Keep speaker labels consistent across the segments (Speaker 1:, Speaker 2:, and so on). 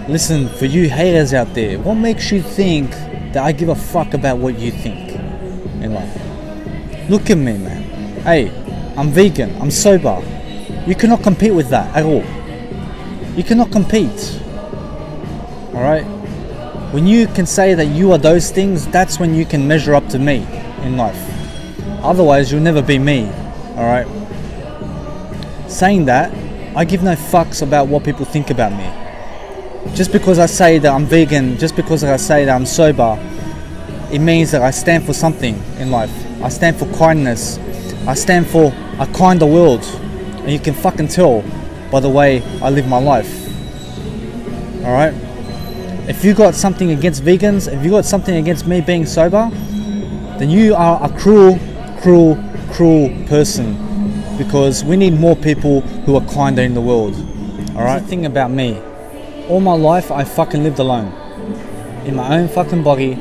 Speaker 1: Listen, for you haters out there, what makes you think that I give a fuck about what you think in life? Look at me, man. Hey, I'm vegan, I'm sober. You cannot compete with that at all. You cannot compete. Alright? When you can say that you are those things, that's when you can measure up to me in life. Otherwise, you'll never be me. Alright? Saying that, I give no fucks about what people think about me. Just because I say that I'm vegan, just because I say that I'm sober, it means that I stand for something in life. I stand for kindness. I stand for a kinder world. And you can fucking tell by the way I live my life. Alright? If you got something against vegans, if you got something against me being sober, then you are a cruel person. Because we need more people who are kinder in the world. Alright? The thing about me, all my life I fucking lived alone. In my own fucking body,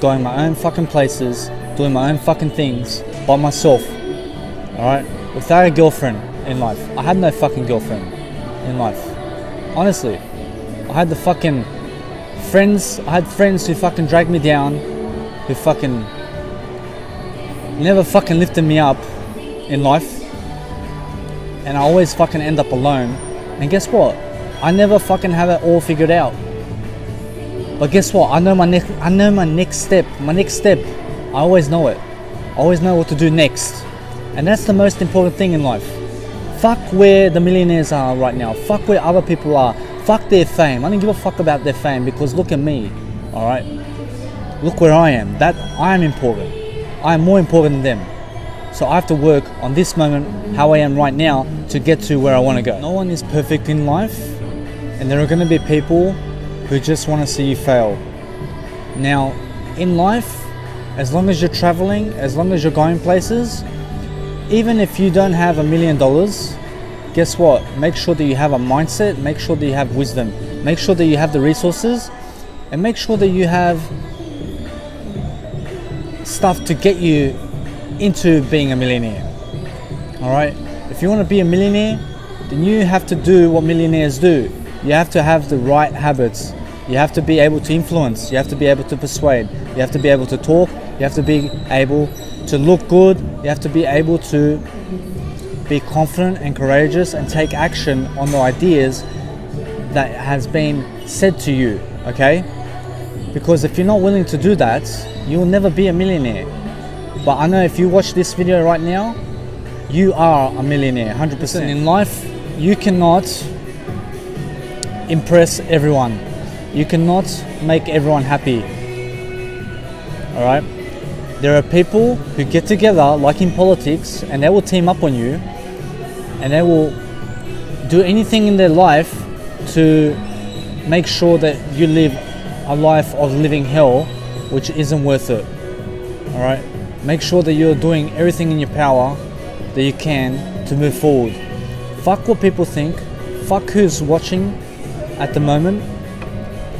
Speaker 1: going my own fucking places, doing my own fucking things by myself. Alright? Without a girlfriend in life. I had no fucking girlfriend in life. Honestly. I had the fucking friends, I had friends who fucking dragged me down, who fucking never fucking lifted me up in life. And I always fucking end up alone. And guess what? I never fucking have it all figured out. But guess what? I know my next step. My next step, I always know it. I always know what to do next. And that's the most important thing in life. Fuck where the millionaires are right now. Fuck where other people are. Fuck their fame. I don't give a fuck about their fame because look at me. Alright? Look where I am. I am important. I am more important than them. So I have to work on this moment, how I am right now, to get to where I want to go. No one is perfect in life. And there are going to be people who just want to see you fail. Now, in life, as long as you're traveling, as long as you're going places, even if you don't have $1 million, guess what? Make sure that you have a mindset, make sure that you have wisdom, make sure that you have the resources, and make sure that you have stuff to get you into being a millionaire. Alright? If you want to be a millionaire, then you have to do what millionaires do. You have to have the right habits. You have to be able to influence. You have to be able to persuade. You have to be able to talk. You have to be able to look good. You have to be able to be confident and courageous and take action on the ideas that has been said to you, okay? Because if you're not willing to do that, you'll never be a millionaire. But I know if you watch this video right now, you are a millionaire, 100%. In life, you cannot impress everyone. You cannot make everyone happy. Alright? There are people who get together, like in politics, and they will team up on you, and they will do anything in their life to make sure that you live a life of living hell, which isn't worth it. Alright? Make sure that you're doing everything in your power that you can to move forward. Fuck what people think. Fuck who's watching at the moment.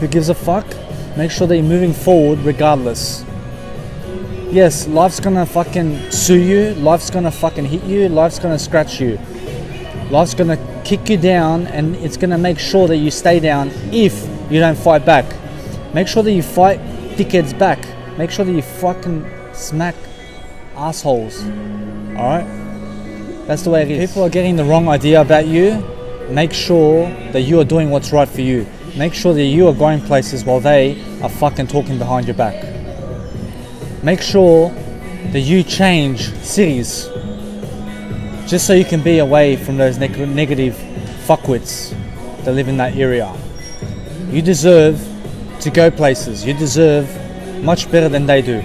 Speaker 1: Who gives a fuck? Make sure that you're moving forward regardless. Yes, life's gonna fucking sue you. Life's gonna fucking hit you. Life's gonna scratch you. Life's gonna kick you down, and it's gonna make sure that you stay down if you don't fight back. Make sure that you fight dickheads back. Make sure that you fucking smack assholes. Alright? That's the way it is. People are getting the wrong idea about you. Make sure that you are doing what's right for you. Make sure that you are going places while they are fucking talking behind your back. Make sure that you change cities just so you can be away from those negative fuckwits that live in that area. You deserve to go places. You deserve much better than they do.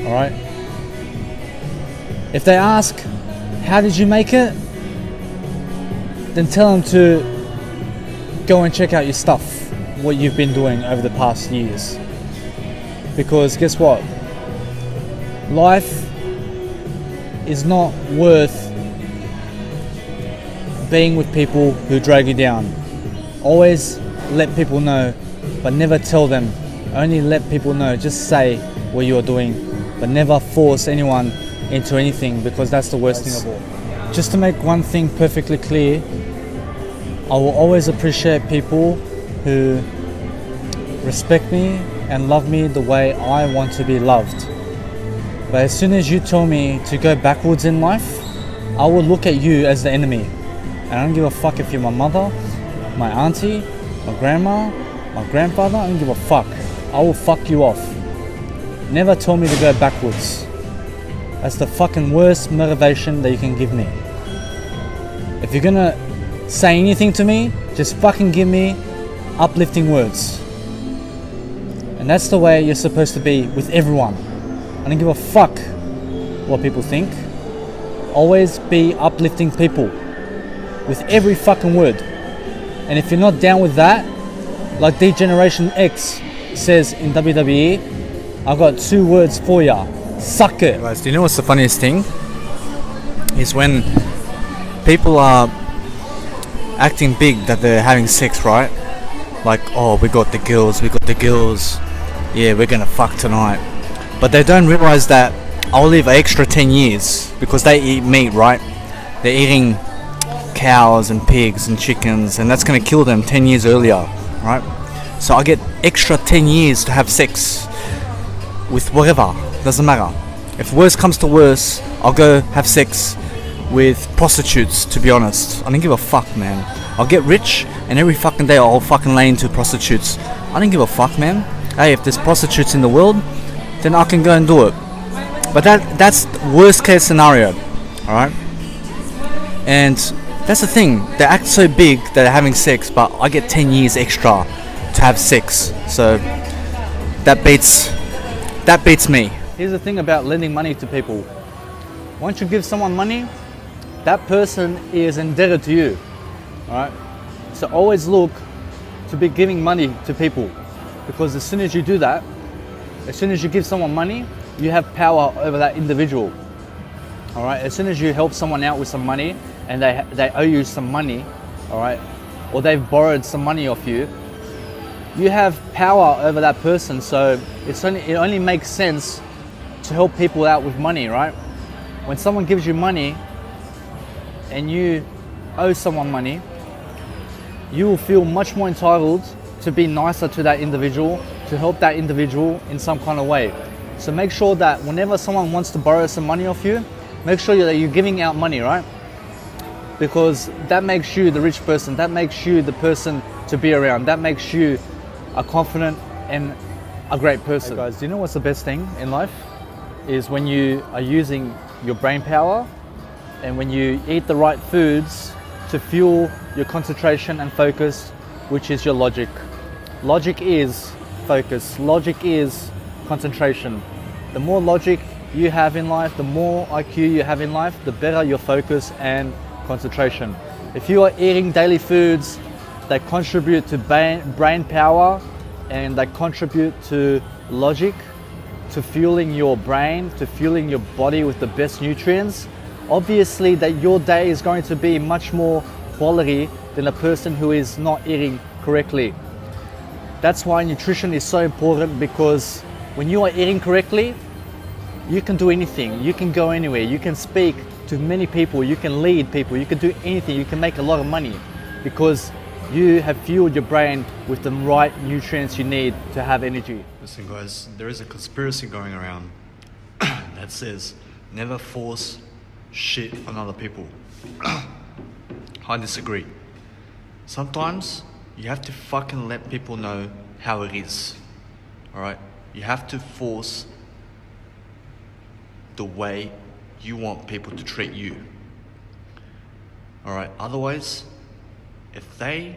Speaker 1: Alright? If they ask, how did you make it? Then tell them to go and check out your stuff, what you've been doing over the past years. Because guess what? Life is not worth being with people who drag you down. Always let people know, but never tell them. Only let people know. Just say what you are doing, but never force anyone into anything, because that's the worst thing of all. Just to make one thing perfectly clear, I will always appreciate people who respect me and love me the way I want to be loved. But as soon as you tell me to go backwards in life, I will look at you as the enemy. And I don't give a fuck if you're my mother, my auntie, my grandma, my grandfather. I don't give a fuck. I will fuck you off. Never tell me to go backwards. That's the fucking worst motivation that you can give me. If you're gonna say anything to me, just fucking give me uplifting words. And that's the way you're supposed to be with everyone. I don't give a fuck what people think. Always be uplifting people with every fucking word. And if you're not down with that, like D-Generation X says in WWE, I've got 2 words for ya. Suck it. Guys, do you know what's the funniest thing? Is when people are acting big that they're having sex, right? Like, oh, we got the girls, yeah, we're gonna fuck tonight. But they don't realize that I'll live an extra 10 years because they eat meat, right? They're eating cows and pigs and chickens, and that's gonna kill them 10 years earlier, right? So I get extra 10 years to have sex with whatever, doesn't matter. If worse comes to worse, I'll go have sex with prostitutes, to be honest. I don't give a fuck, man. I'll get rich and every fucking day I'll fucking lay into prostitutes. I don't give a fuck, man. Hey, if there's prostitutes in the world, then I can go and do it. But that's worst case scenario, alright? And that's the thing, they act so big that they're having sex, but I get 10 years extra to have sex. So that beats me. Here's the thing about lending money to people. Once you give someone money, that person is indebted to you. Alright? So always look to be giving money to people, because as soon as you do that, as soon as you give someone money, you have power over that individual. Alright? As soon as you help someone out with some money and they owe you some money, alright, or they've borrowed some money off you, you have power over that person. So it only makes sense to help people out with money, right? When someone gives you money and you owe someone money, you will feel much more entitled to be nicer to that individual, to help that individual in some kind of way. So make sure that whenever someone wants to borrow some money off you, make sure that you're giving out money, right? Because that makes you the rich person, that makes you the person to be around, that makes you a confident and a great person. Hey guys, do you know what's the best thing in life? Is when you are using your brain power and when you eat the right foods to fuel your concentration and focus, which is your logic. Logic is focus, logic is concentration. The more logic you have in life, the more IQ you have in life, the better your focus and concentration. If you are eating daily foods that contribute to brain power and that contribute to logic, to fueling your brain, to fueling your body with the best nutrients, obviously that your day is going to be much more quality than a person who is not eating correctly. That's why nutrition is so important, because when you are eating correctly, you can do anything, you can go anywhere, you can speak to many people, you can lead people, you can do anything, you can make a lot of money because you have fueled your brain with the right nutrients you need to have energy.
Speaker 2: Listen guys, there is a conspiracy going around that says never force shit on other people. I disagree. Sometimes you have to fucking let people know how it is. Alright? You have to force the way you want people to treat you. Alright? Otherwise, if they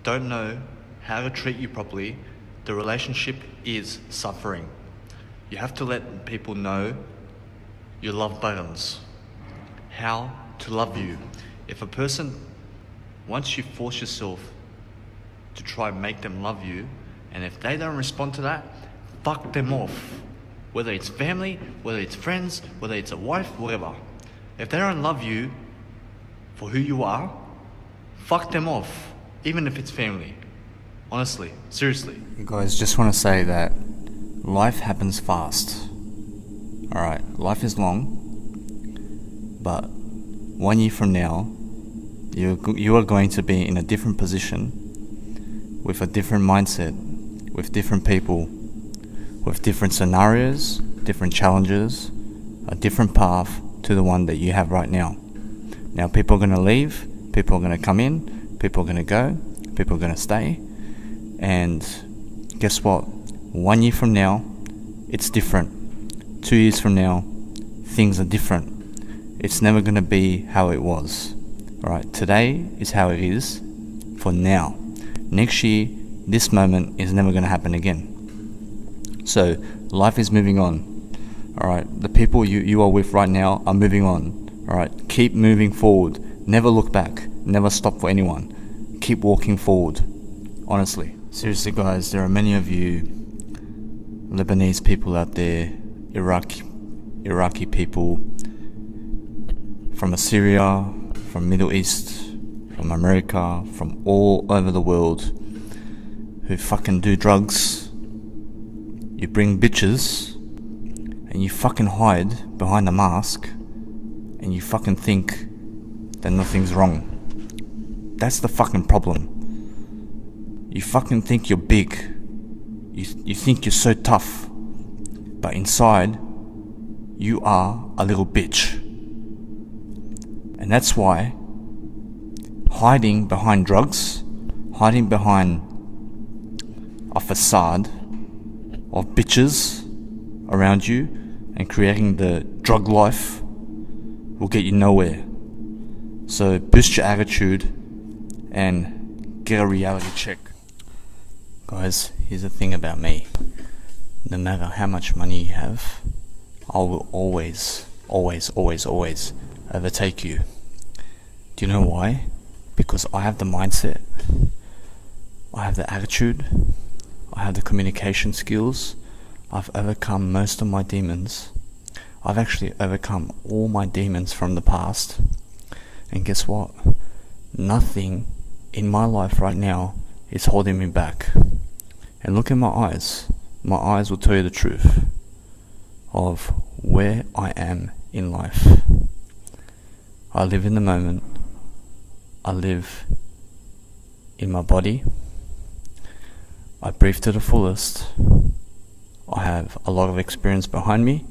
Speaker 2: don't know how to treat you properly, the relationship is suffering. You have to let people know your love buttons, how to love you. If a person, once you force yourself to try and make them love you, and if they don't respond to that, fuck them off. Whether it's family, whether it's friends, whether it's a wife, whatever. If they don't love you for who you are, fuck them off, even if it's family. Honestly, seriously.
Speaker 1: Guys, just want to say that life happens fast. Alright, life is long, but 1 year from now, you are going to be in a different position with a different mindset
Speaker 2: with different people, with different scenarios, different challenges, a different path to the one that you have right now. Now, people are going to leave, people are going to come in, people are going to go, people are going to stay, and guess what? 1 year from now, it's different. 2 years from now, things are different. It's never going to be how it was. Alright, today is how it is for now. Next year, this moment is never going to happen again. So, life is moving on. Alright, the people you are with right now are moving on. Alright, keep moving forward. Never look back. Never stop for anyone. Keep walking forward. Honestly. Seriously, guys, there are many of you Lebanese people out there, Iraqi people, from Syria, from Middle East, from America, from all over the world, who fucking do drugs. You bring bitches, and you fucking hide behind a mask, and you fucking think that nothing's wrong. That's the fucking problem. You fucking think you're big. You think you're so tough. But inside, you are a little bitch. And that's why hiding behind drugs, hiding behind a facade of bitches around you and creating the drug life will get you nowhere. So boost your attitude and get a reality check. Guys, here's the thing about me. No matter how much money you have, I will always overtake you. Do you know why? Because I have the mindset, I have the attitude, I have the communication skills. I've overcome most of my demons. I've actually overcome all my demons from the past. And guess what? Nothing in my life right now is holding me back. And look in my eyes. My eyes will tell you the truth of where I am in life. I live in the moment. I live in my body. I breathe to the fullest. I have a lot of experience behind me.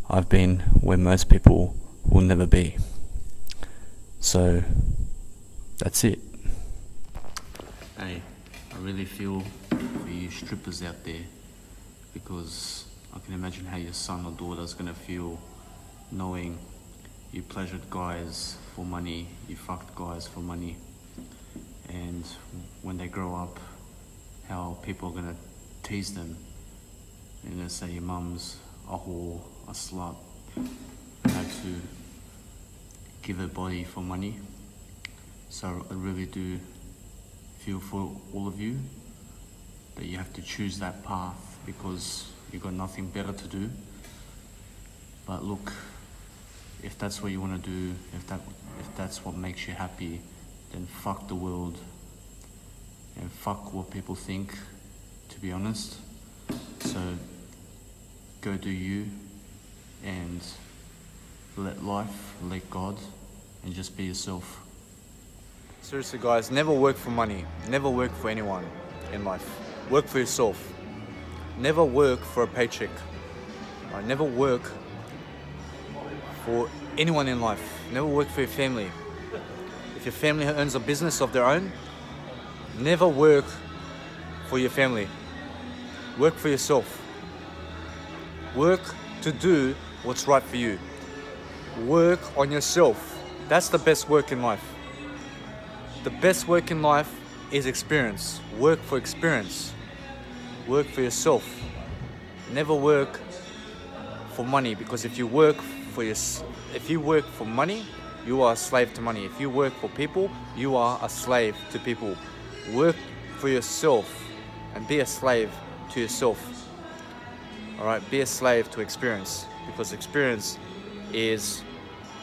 Speaker 2: I've been where most people will never be. So, that's it. Hey, I really feel for you strippers out there, because I can imagine how your son or daughter's gonna feel knowing you pleasured guys for money, you fucked guys for money, and when they grow up, how people are gonna tease them. They're gonna say your mum's a whore, a slut, had to give her body for money. So I really do feel for all of you that you have to choose that path because you've got nothing better to do. But look, if that's what you want to do, if that's what makes you happy, then fuck the world and fuck what people think, to be honest. So go do you and let life, let God, and just be yourself. Seriously guys, never work for money, never work for anyone in life. Work for yourself. Never work for a paycheck. Right? Never work for anyone in life. Never work for your family. If your family owns a business of their own, never work for your family. Work for yourself. Work to do what's right for you. Work on yourself. That's the best work in life. The best work in life is experience. Work for experience. Work for yourself. Never work for money, because if you work for money, you are a slave to money. If you work for people, you are a slave to people. Work for yourself and be a slave to yourself. Alright, be a slave to experience, because experience is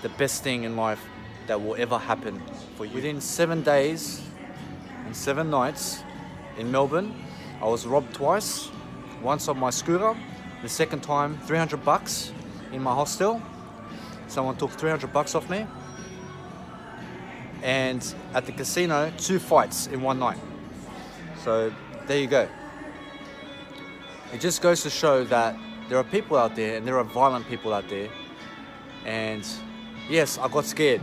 Speaker 2: the best thing in life that will ever happen for you. Within 7 days and 7 nights in Melbourne, I was robbed twice. Once on my scooter, the second time $300 in my hostel. Someone took $300 off me. And at the casino, 2 fights in one night. So there you go.
Speaker 1: It just goes to show that there are people out there, and there are violent people out there. And yes, I got scared.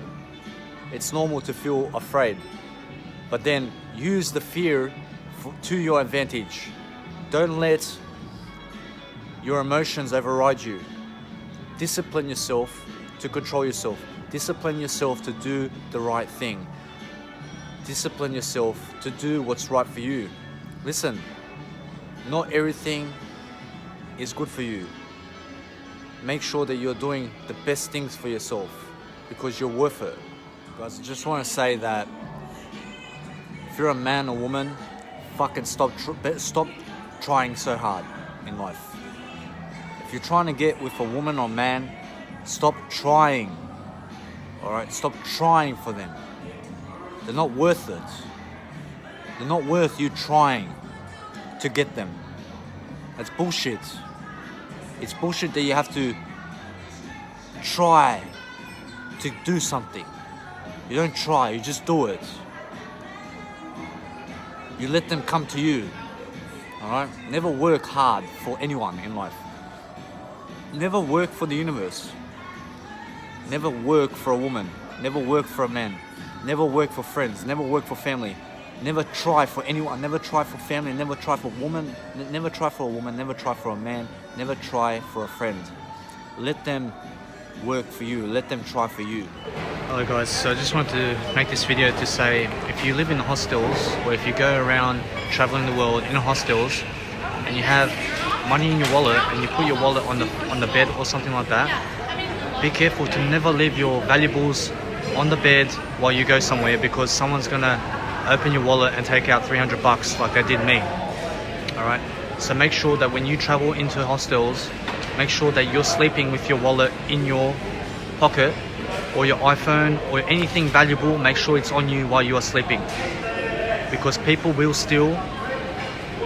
Speaker 1: It's normal to feel afraid, but then use the fear to your advantage. Don't let your emotions override you. Discipline yourself to control yourself. Discipline yourself to do the right thing. Discipline yourself to do what's right for you. Listen, not everything is good for you. Make sure that you're doing the best things for yourself, because you're worth it. Guys, I just want to say that if you're a man or woman, fucking stop trying so hard in life. If you're trying to get with a woman or man, stop trying. Alright, stop trying for them. They're not worth it. They're not worth you trying to get them. That's bullshit. It's bullshit that you have to try to do something. You don't try, you just do it. You let them come to you. Alright? Never work hard for anyone in life. Never work for the universe. Never work for a woman. Never work for a man. Never work for friends. Never work for family. Never try for anyone. Never try for family. Never try for a woman. Never try for a woman. Never try for a man. Never try for a friend. Let them work for you. Let them try for you.
Speaker 2: Hello guys, so I just wanted to make this video to say, if you live in hostels, or if you go around traveling the world in hostels and you have money in your wallet and you put your wallet on the bed or something like that, be careful to never leave your valuables on the bed while you go somewhere, because someone's gonna open your wallet and take out 300 bucks like they did me. Alright, so make sure that when you travel into hostels, make sure that you're sleeping with your wallet in your pocket, or your iPhone, or anything valuable. Make sure it's on you while you are sleeping, because people will steal.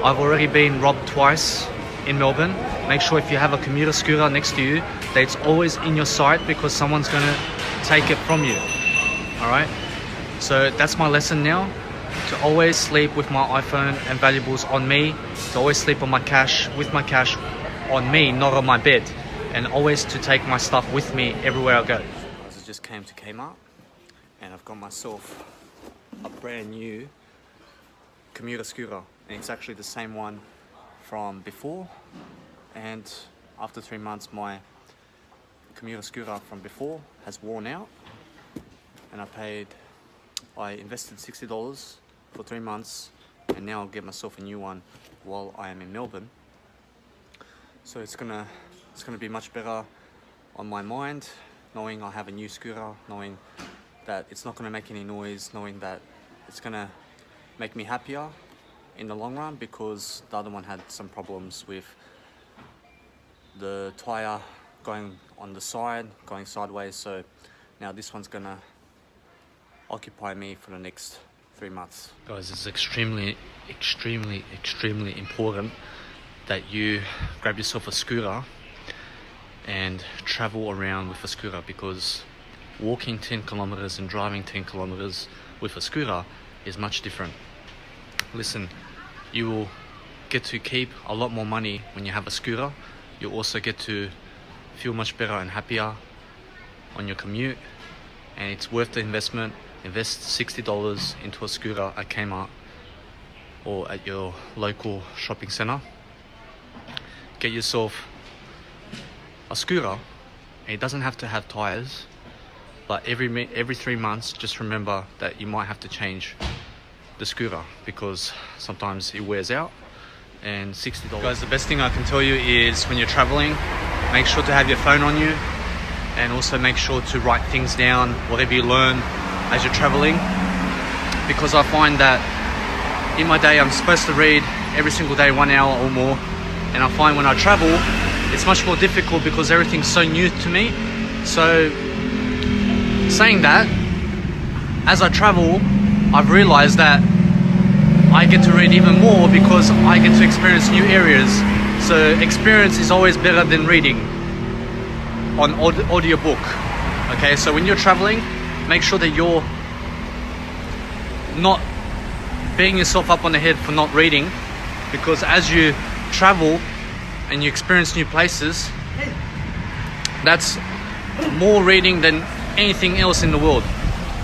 Speaker 2: I've already been robbed twice in Melbourne. Make sure if you have a commuter scooter next to you, that it's always in your sight, because someone's gonna take it from you. Alright, so that's my lesson now, to always sleep with my iPhone and valuables on me, to always sleep on my cash, with my cash on me, not on my bed, and always to take my stuff with me everywhere I go. I just came to Kmart and I've got myself a brand new commuter scooter, and it's actually the same one from before, and after 3 months my commuter scooter from before has worn out, and I invested $60 for 3 months, and now I'll get myself a new one while I am in Melbourne. So it's gonna be much better on my mind, knowing I have a new scooter, knowing that it's not gonna make any noise, knowing that it's gonna make me happier in the long run, because the other one had some problems with the tire going on the side, going sideways. So now this one's gonna occupy me for the next 3 months. Guys, it's extremely important that you grab yourself a scooter and travel around with a scooter, because walking 10 kilometers and driving 10 kilometers with a scooter is much different. Listen, you will get to keep a lot more money when you have a scooter. You'll also get to feel much better and happier on your commute, and it's worth the investment. Invest $60 into a scooter at Kmart or at your local shopping center. Get yourself a scooter, and it doesn't have to have tires, but every 3 months, just remember that you might have to change the scooter, because sometimes it wears out. And $60. Guys, the best thing I can tell you is, when you're traveling, make sure to have your phone on you, and also make sure to write things down, whatever you learn as you're traveling, because I find that in my day I'm supposed to read every single day 1 hour or more, and I find when I travel it's much more difficult because everything's so new to me. So saying that, as I travel, I've realized that I get to read even more because I get to experience new areas. So experience is always better than reading on audiobook. Okay, so when you're traveling, make sure that you're not beating yourself up on the head for not reading, because as you travel,
Speaker 1: and you experience new places, that's more reading than anything else in the world,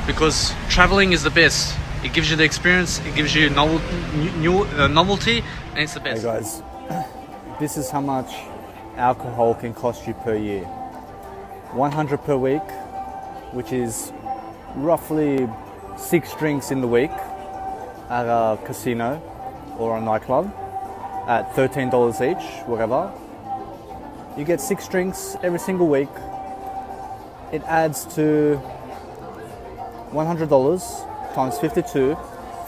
Speaker 1: because traveling is the best. It gives you the experience, it gives you novelty, and it's the best. Hey guys, this is how much alcohol can cost you per year. 100 per week, which is roughly 6 drinks in the week at a casino or a nightclub at $13 each, whatever. You get 6 drinks every single week. It adds to $100 times 52,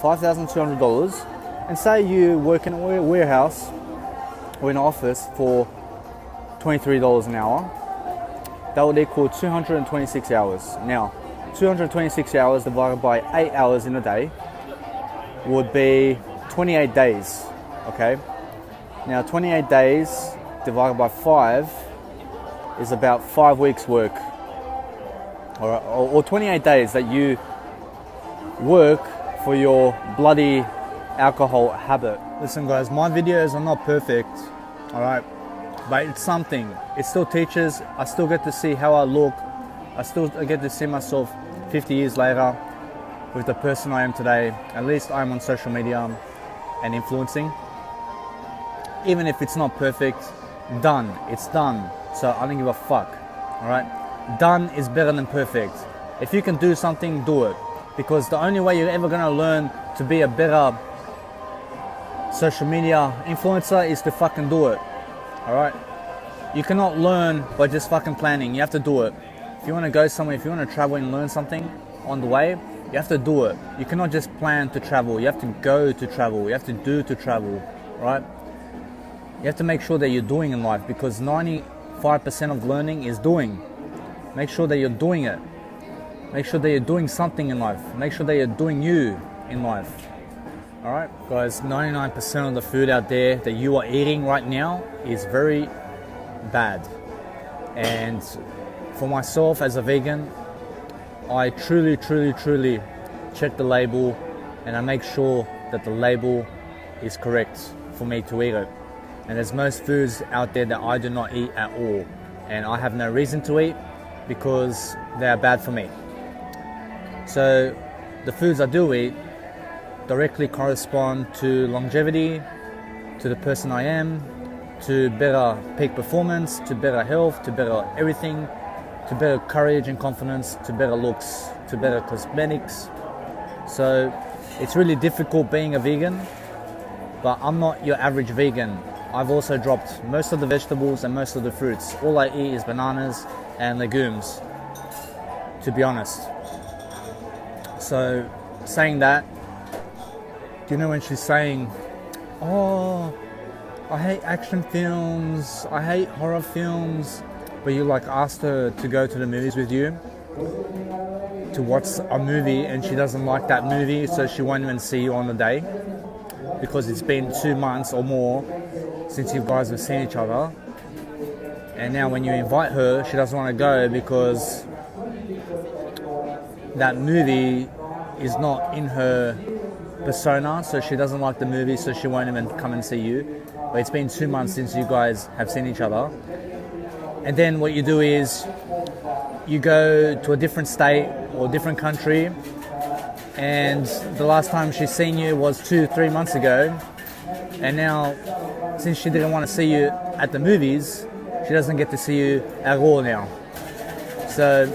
Speaker 1: $5,200. And say you work in a warehouse or in an office for $23 an hour. That would equal 226 hours. Now, 226 hours divided by 8 hours in a day would be 28 days, okay? Now, 28 days divided by 5 is about 5 weeks work. Or 28 days that you work for your bloody alcohol habit. Listen guys, my videos are not perfect, alright? But it's something. It still teaches. I still get to see how I look. I still get to see myself 50 years later with the person I am today. At least I'm on social media and influencing. Even if it's not perfect, done. It's done. So I don't give a fuck. Alright? Done is better than perfect. If you can do something, do it. Because the only way you're ever going to learn to be a better social media influencer is to fucking do it. Alright? You cannot learn by just fucking planning. You have to do it. If you want to go somewhere, if you want to travel and learn something on the way, you have to do it. You cannot just plan to travel. You have to go to travel. You have to do to travel. Right? You have to make sure that you're doing in life, because 95% of learning is doing. Make sure that you're doing it. Make sure that you're doing something in life. Make sure that you're doing you in life. Alright, guys, 99% of the food out there that you are eating right now is very bad. And for myself as a vegan, I truly check the label, and I make sure that the label is correct for me to eat it. And there's most foods out there that I do not eat at all, and I have no reason to eat because they are bad for me. So the foods I do eat directly correspond to longevity, to the person I am, to better peak performance, to better health, to better everything, to better courage and confidence, to better looks, to better cosmetics. So it's really difficult being a vegan, but I'm not your average vegan. I've also dropped most of the vegetables and most of the fruits. All I eat is bananas and legumes, to be honest. So saying that, do you know when she's saying, oh, I hate action films, I hate horror films, but you like asked her to go to the movies with you to watch a movie, and she doesn't like that movie, so she won't even see you on the day because it's been 2 months or more since you guys have seen each other. And now when you invite her, she doesn't want to go because that movie is not in her persona, so she doesn't like the movie, so she won't even come and see you. But it's been 2 months since you guys have seen each other. And then what you do is you go to a different state or different country, and the last time she's seen you was 2-3 months ago, and now since she didn't want to see you at the movies, she doesn't get to see you at all now. So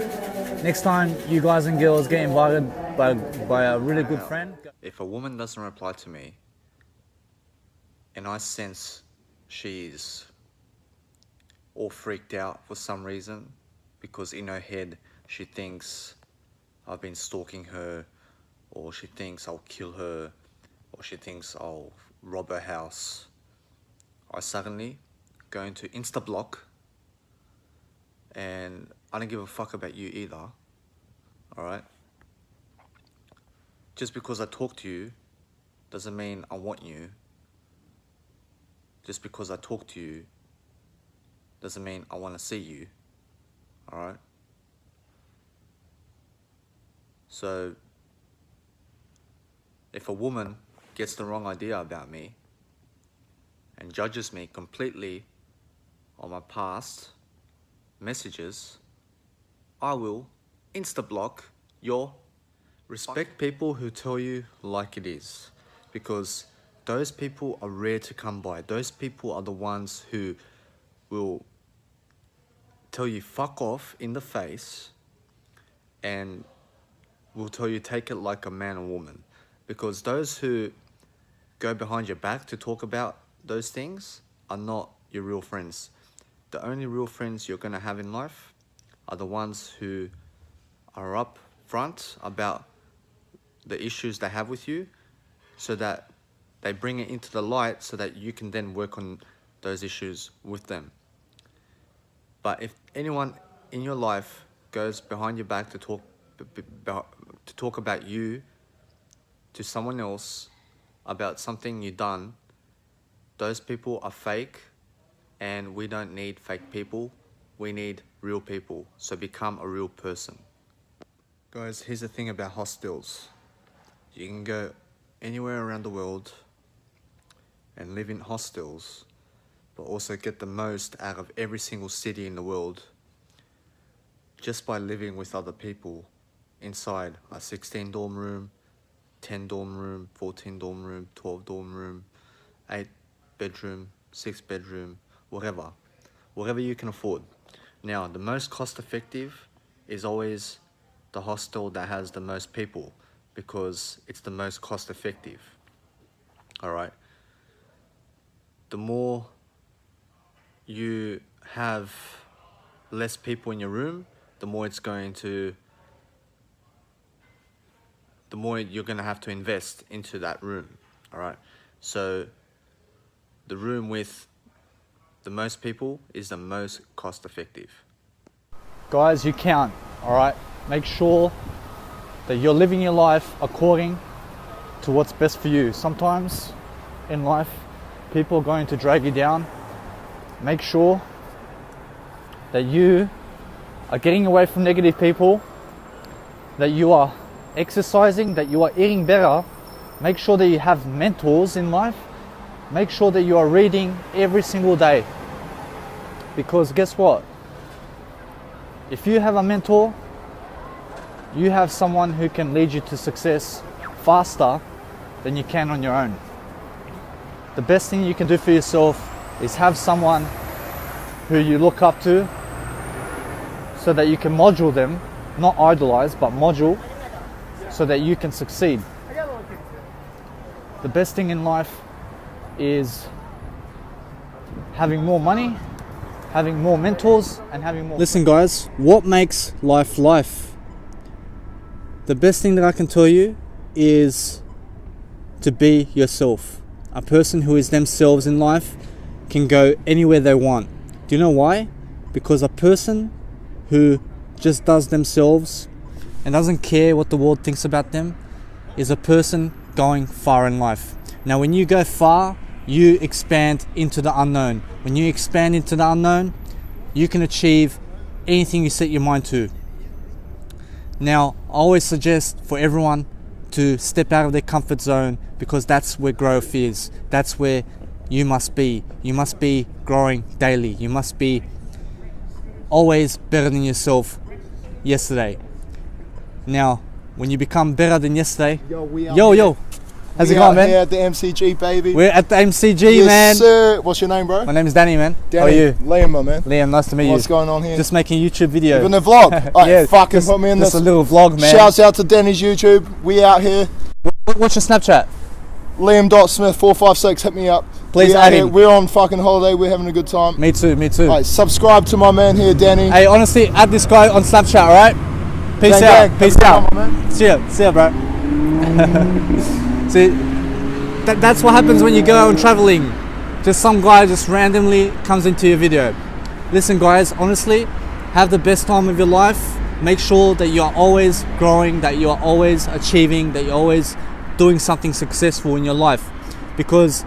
Speaker 1: next time you guys and girls get invited by a really good friend.
Speaker 2: If a woman doesn't reply to me and I sense she's all freaked out for some reason, because in her head she thinks I've been stalking her, or she thinks I'll kill her, or she thinks I'll rob her house, I suddenly go into Insta block, and I don't give a fuck about you either. Alright? Just because I talk to you doesn't mean I want you. Just because I talk to you doesn't mean I want to see you. Alright? So if a woman gets the wrong idea about me and judges me completely on my past messages, I will insta-block your. Respect people who tell you like it is, because those people are rare to come by. Those people are the ones who will tell you fuck off in the face and will tell you take it like a man or woman. Because those who go behind your back to talk about those things are not your real friends. The only real friends you're gonna have in life are the ones who are up front about the issues they have with you, so that they bring it into the light so that you can then work on those issues with them. But if anyone in your life goes behind your back to talk about you to someone else about something you've done, those people are fake, and we don't need fake people. We need real people. So become a real person. Guys, here's the thing about hostels. You can go anywhere around the world and live in hostels, but also get the most out of every single city in the world just by living with other people inside a 16 dorm room, 10 dorm room, 14 dorm room, 12 dorm room, 8 bedroom, 6 bedroom, whatever you can afford. Now, the most cost effective is always the hostel that has the most people, because it's the most cost effective. Alright, the more you have less people in your room, the more you're gonna have to invest into that room. Alright, so the room with the most people is the most cost effective.
Speaker 1: Guys, you count, alright? Make sure that you're living your life according to what's best for you. Sometimes in life, people are going to drag you down. Make sure that you are getting away from negative people, that you are exercising, that you are eating better. Make sure that you have mentors in life. Make sure that you are reading every single day. Because guess what? If you have a mentor, you have someone who can lead you to success faster than you can on your own. The best thing you can do for yourself is have someone who you look up to, so that you can module them, not idolize, but module, so that you can succeed. The best thing in life is having more money, having more mentors, and having more... Listen guys, what makes life life? The best thing that I can tell you is to be yourself. A person who is themselves in life can go anywhere they want. Do you know why? Because a person who just does themselves and doesn't care what the world thinks about them is a person going far in life. Now, when you go far, you expand into the unknown. When you expand into the unknown, you can achieve anything you set your mind to. Now, I always suggest for everyone to step out of their comfort zone, because that's where growth is. That's where you must be. You must be growing daily. You must be always better than yourself yesterday. Now, when you become better than yesterday, yo, how's it going, man?
Speaker 3: Here at the MCG, baby.
Speaker 1: We're at the MCG,
Speaker 3: yes,
Speaker 1: man.
Speaker 3: Yes, sir. What's your name, bro?
Speaker 1: My name is Danny, man.
Speaker 3: Danny.
Speaker 1: How are you?
Speaker 3: Liam, my man.
Speaker 1: Liam, nice to meet you.
Speaker 3: What's going on here?
Speaker 1: Just making a YouTube video.
Speaker 3: Even a vlog. Right,
Speaker 1: yeah,
Speaker 3: fucking put me in this.
Speaker 1: Just a little vlog, man.
Speaker 3: Shouts out to Danny's YouTube. We out here.
Speaker 1: What's your Snapchat?
Speaker 3: Liam.Smith456. Hit me up.
Speaker 1: Please add him.
Speaker 3: We're on fucking holiday. We're having a good time.
Speaker 1: Me too, me too.
Speaker 3: Right, subscribe to my man here, Danny.
Speaker 1: Hey, honestly, add this guy on Snapchat, alright? Peace out.
Speaker 3: Gang.
Speaker 1: Peace out.
Speaker 3: On,
Speaker 1: see ya, bro. See, that's what happens when you go out traveling. Just some guy just randomly comes into your video. Listen, guys, honestly, have the best time of your life. Make sure that you are always growing, that you are always achieving, that you're always doing something successful in your life. Because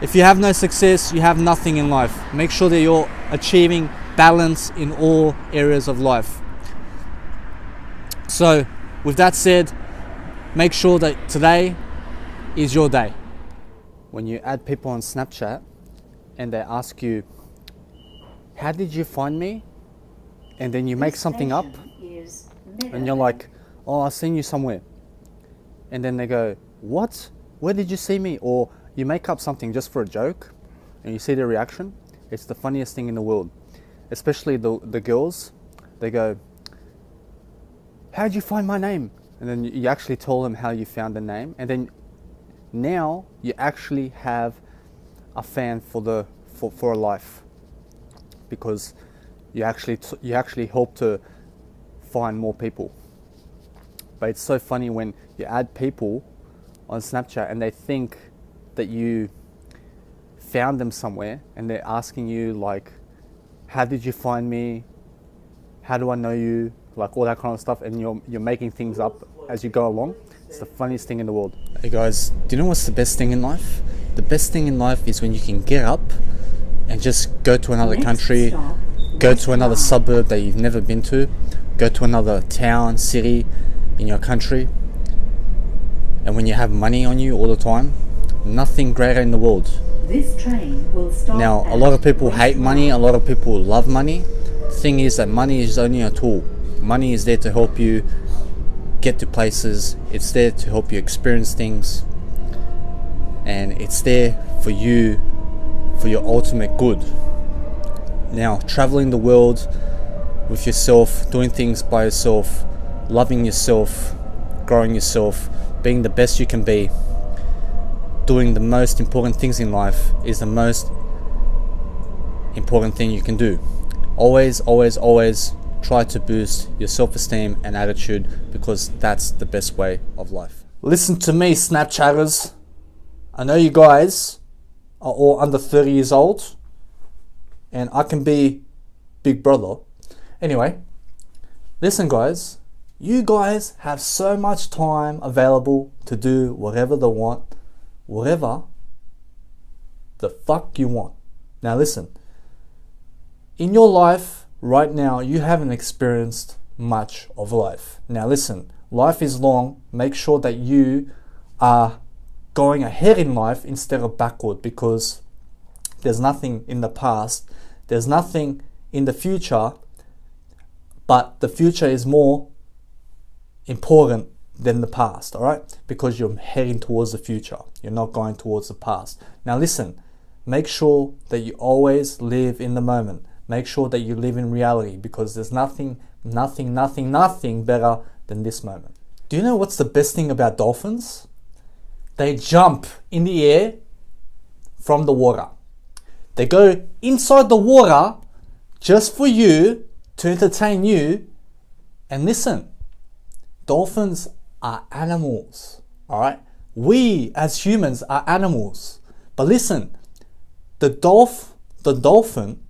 Speaker 1: if you have no success, you have nothing in life. Make sure that you're achieving balance in all areas of life. So, with that said, make sure that today is your day. When you add people on Snapchat and they ask you, how did you find me? And then you make something up and you're like, oh, I've seen you somewhere. And then they go, what? Where did you see me? Or you make up something just for a joke and you see their reaction. It's the funniest thing in the world. Especially the girls, they go, how'd you find my name? And then you actually tell them how you found the name. And then now you actually have a fan for a life, because you actually help to find more people. But it's so funny when you add people on Snapchat and they think that you found them somewhere and they're asking you like, how did you find me? How do I know you? Like all that kind of stuff, and you're making things up as you go along. It's the funniest thing in the world. Hey guys, do you know what's the best thing in life? The best thing in life is when you can get up and just go to another country, go to another suburb that you've never been to, go to another town, city in your country, and when you have money on you all the time, nothing greater in the world.
Speaker 4: This train will stop.
Speaker 1: Now, a lot of people hate money, a lot of people love money. The thing is that money is only a tool. Money is there to help you get to places, it's there to help you experience things, and it's there for you, for your ultimate good. Now, traveling the world with yourself, doing things by yourself, loving yourself, growing yourself, being the best you can be, doing the most important things in life is the most important thing you can do. Always, always, always try to boost your self-esteem and attitude, because that's the best way of life. Listen to me, Snapchatters. I know you guys are all under 30 years old and I can be big brother. Anyway, listen guys, you guys have so much time available to do whatever they want, whatever the fuck you want. Now listen, in your life right now, you haven't experienced much of life. Now listen, life is long. Make sure that you are going ahead in life instead of backward, because there's nothing in the past, there's nothing in the future, but the future is more important than the past, all right? Because you're heading towards the future, you're not going towards the past. Now listen, make sure that you always live in the moment. Make sure that you live in reality, because there's nothing better than this moment. Do you know what's the best thing about dolphins? They jump in the air from the water. They go inside the water just for you, to entertain you. And listen, dolphins are animals, all right? We as humans are animals. But listen, the dolphin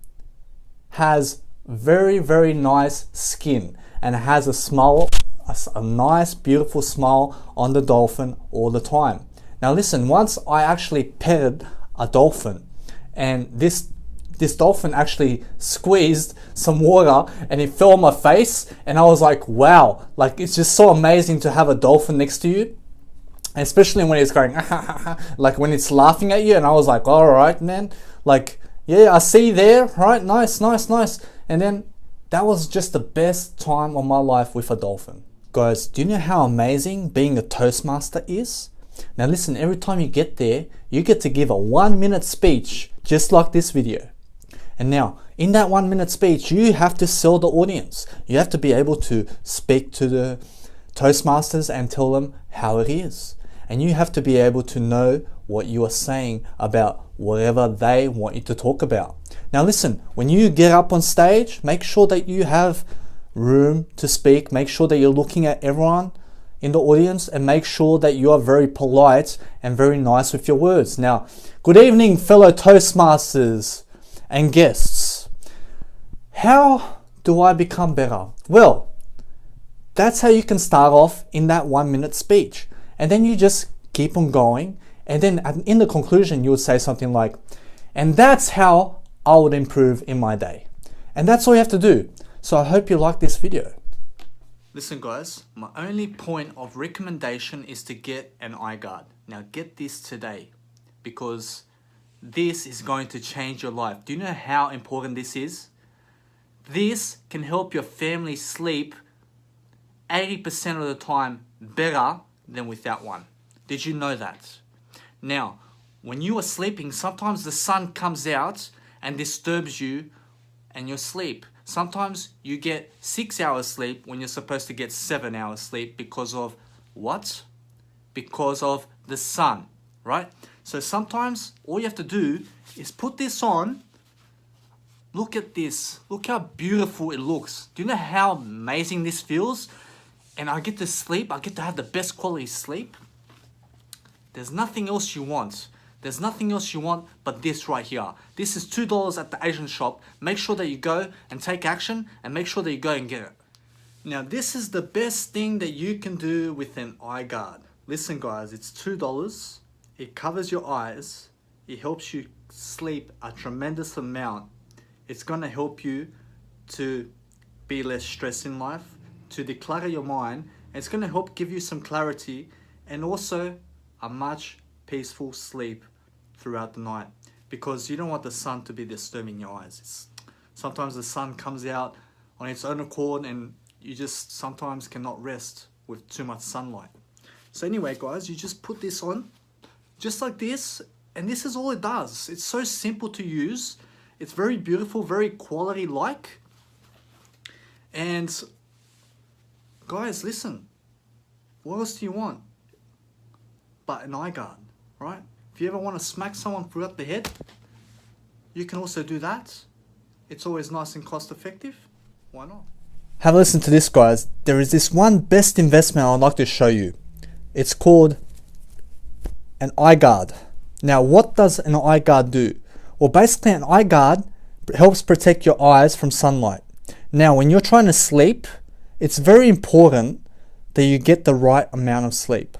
Speaker 1: has very, very nice skin and has a smile, a nice, beautiful smile on the dolphin all the time. Now listen, once I actually petted a dolphin, and this dolphin actually squeezed some water and it fell on my face, and I was like, wow, like it's just so amazing to have a dolphin next to you, especially when it's going like when it's laughing at you. And I was like, all right, man, like, yeah, I see you there, right? Nice. And then that was just the best time of my life with a dolphin. Guys, do you know how amazing being a Toastmaster is? Now listen, every time you get there, you get to give a 1-minute speech, just like this video. And now, in that 1-minute speech, you have to sell the audience. You have to be able to speak to the Toastmasters and tell them how it is. And you have to be able to know what you are saying about whatever they want you to talk about. Now listen, when you get up on stage, make sure that you have room to speak. Make sure that you're looking at everyone in the audience, and make sure that you are very polite and very nice with your words. Now, good evening, fellow Toastmasters and guests. How do I become better? Well, that's how you can start off in that 1-minute speech. And then you just keep on going. And then in the conclusion, you would say something like, and that's how I would improve in my day. And that's all you have to do. So I hope you like this video.
Speaker 2: Listen guys, my only point of recommendation is to get an eye guard. Now get this today, because this is going to change your life. Do you know how important this is?
Speaker 1: This can help your family sleep 80% of the time better than without one. Did you know that? Now, when you are sleeping, sometimes the sun comes out and disturbs you and your sleep. Sometimes you get 6 hours sleep when you're supposed to get 7 hours sleep because of what? Because of the sun, right? So sometimes all you have to do is put this on. Look at this. Look how beautiful it looks. Do you know how amazing this feels? And I get to sleep. I get to have the best quality sleep. There's nothing else you want. There's nothing else you want but this right here. This is $2 at the Asian shop. Make sure that you go and take action and make sure that you go and get it. Now, this is the best thing that you can do with an eye guard. Listen, guys, it's $2. It covers your eyes. It helps you sleep a tremendous amount. It's going to help you to be less stressed in life, to declutter your mind. And it's going to help give you some clarity and also a much peaceful sleep throughout the night, because you don't want the sun to be disturbing your eyes. Sometimes the sun comes out on its own accord and you just sometimes cannot rest with too much sunlight. So anyway, guys, you just put this on just like this, and this is all it does. It's so simple to use. It's very beautiful, very quality-like. And guys, listen, what else do you want but an eye guard, right? If you ever want to smack someone throughout the head, you can also do that. It's always nice and cost effective. Why not? Have a listen to this, guys. There is this one best investment I'd like to show you. It's called an eye guard. Now, what does an eye guard do? Well, basically an eye guard helps protect your eyes from sunlight. Now, when you're trying to sleep, it's very important that you get the right amount of sleep.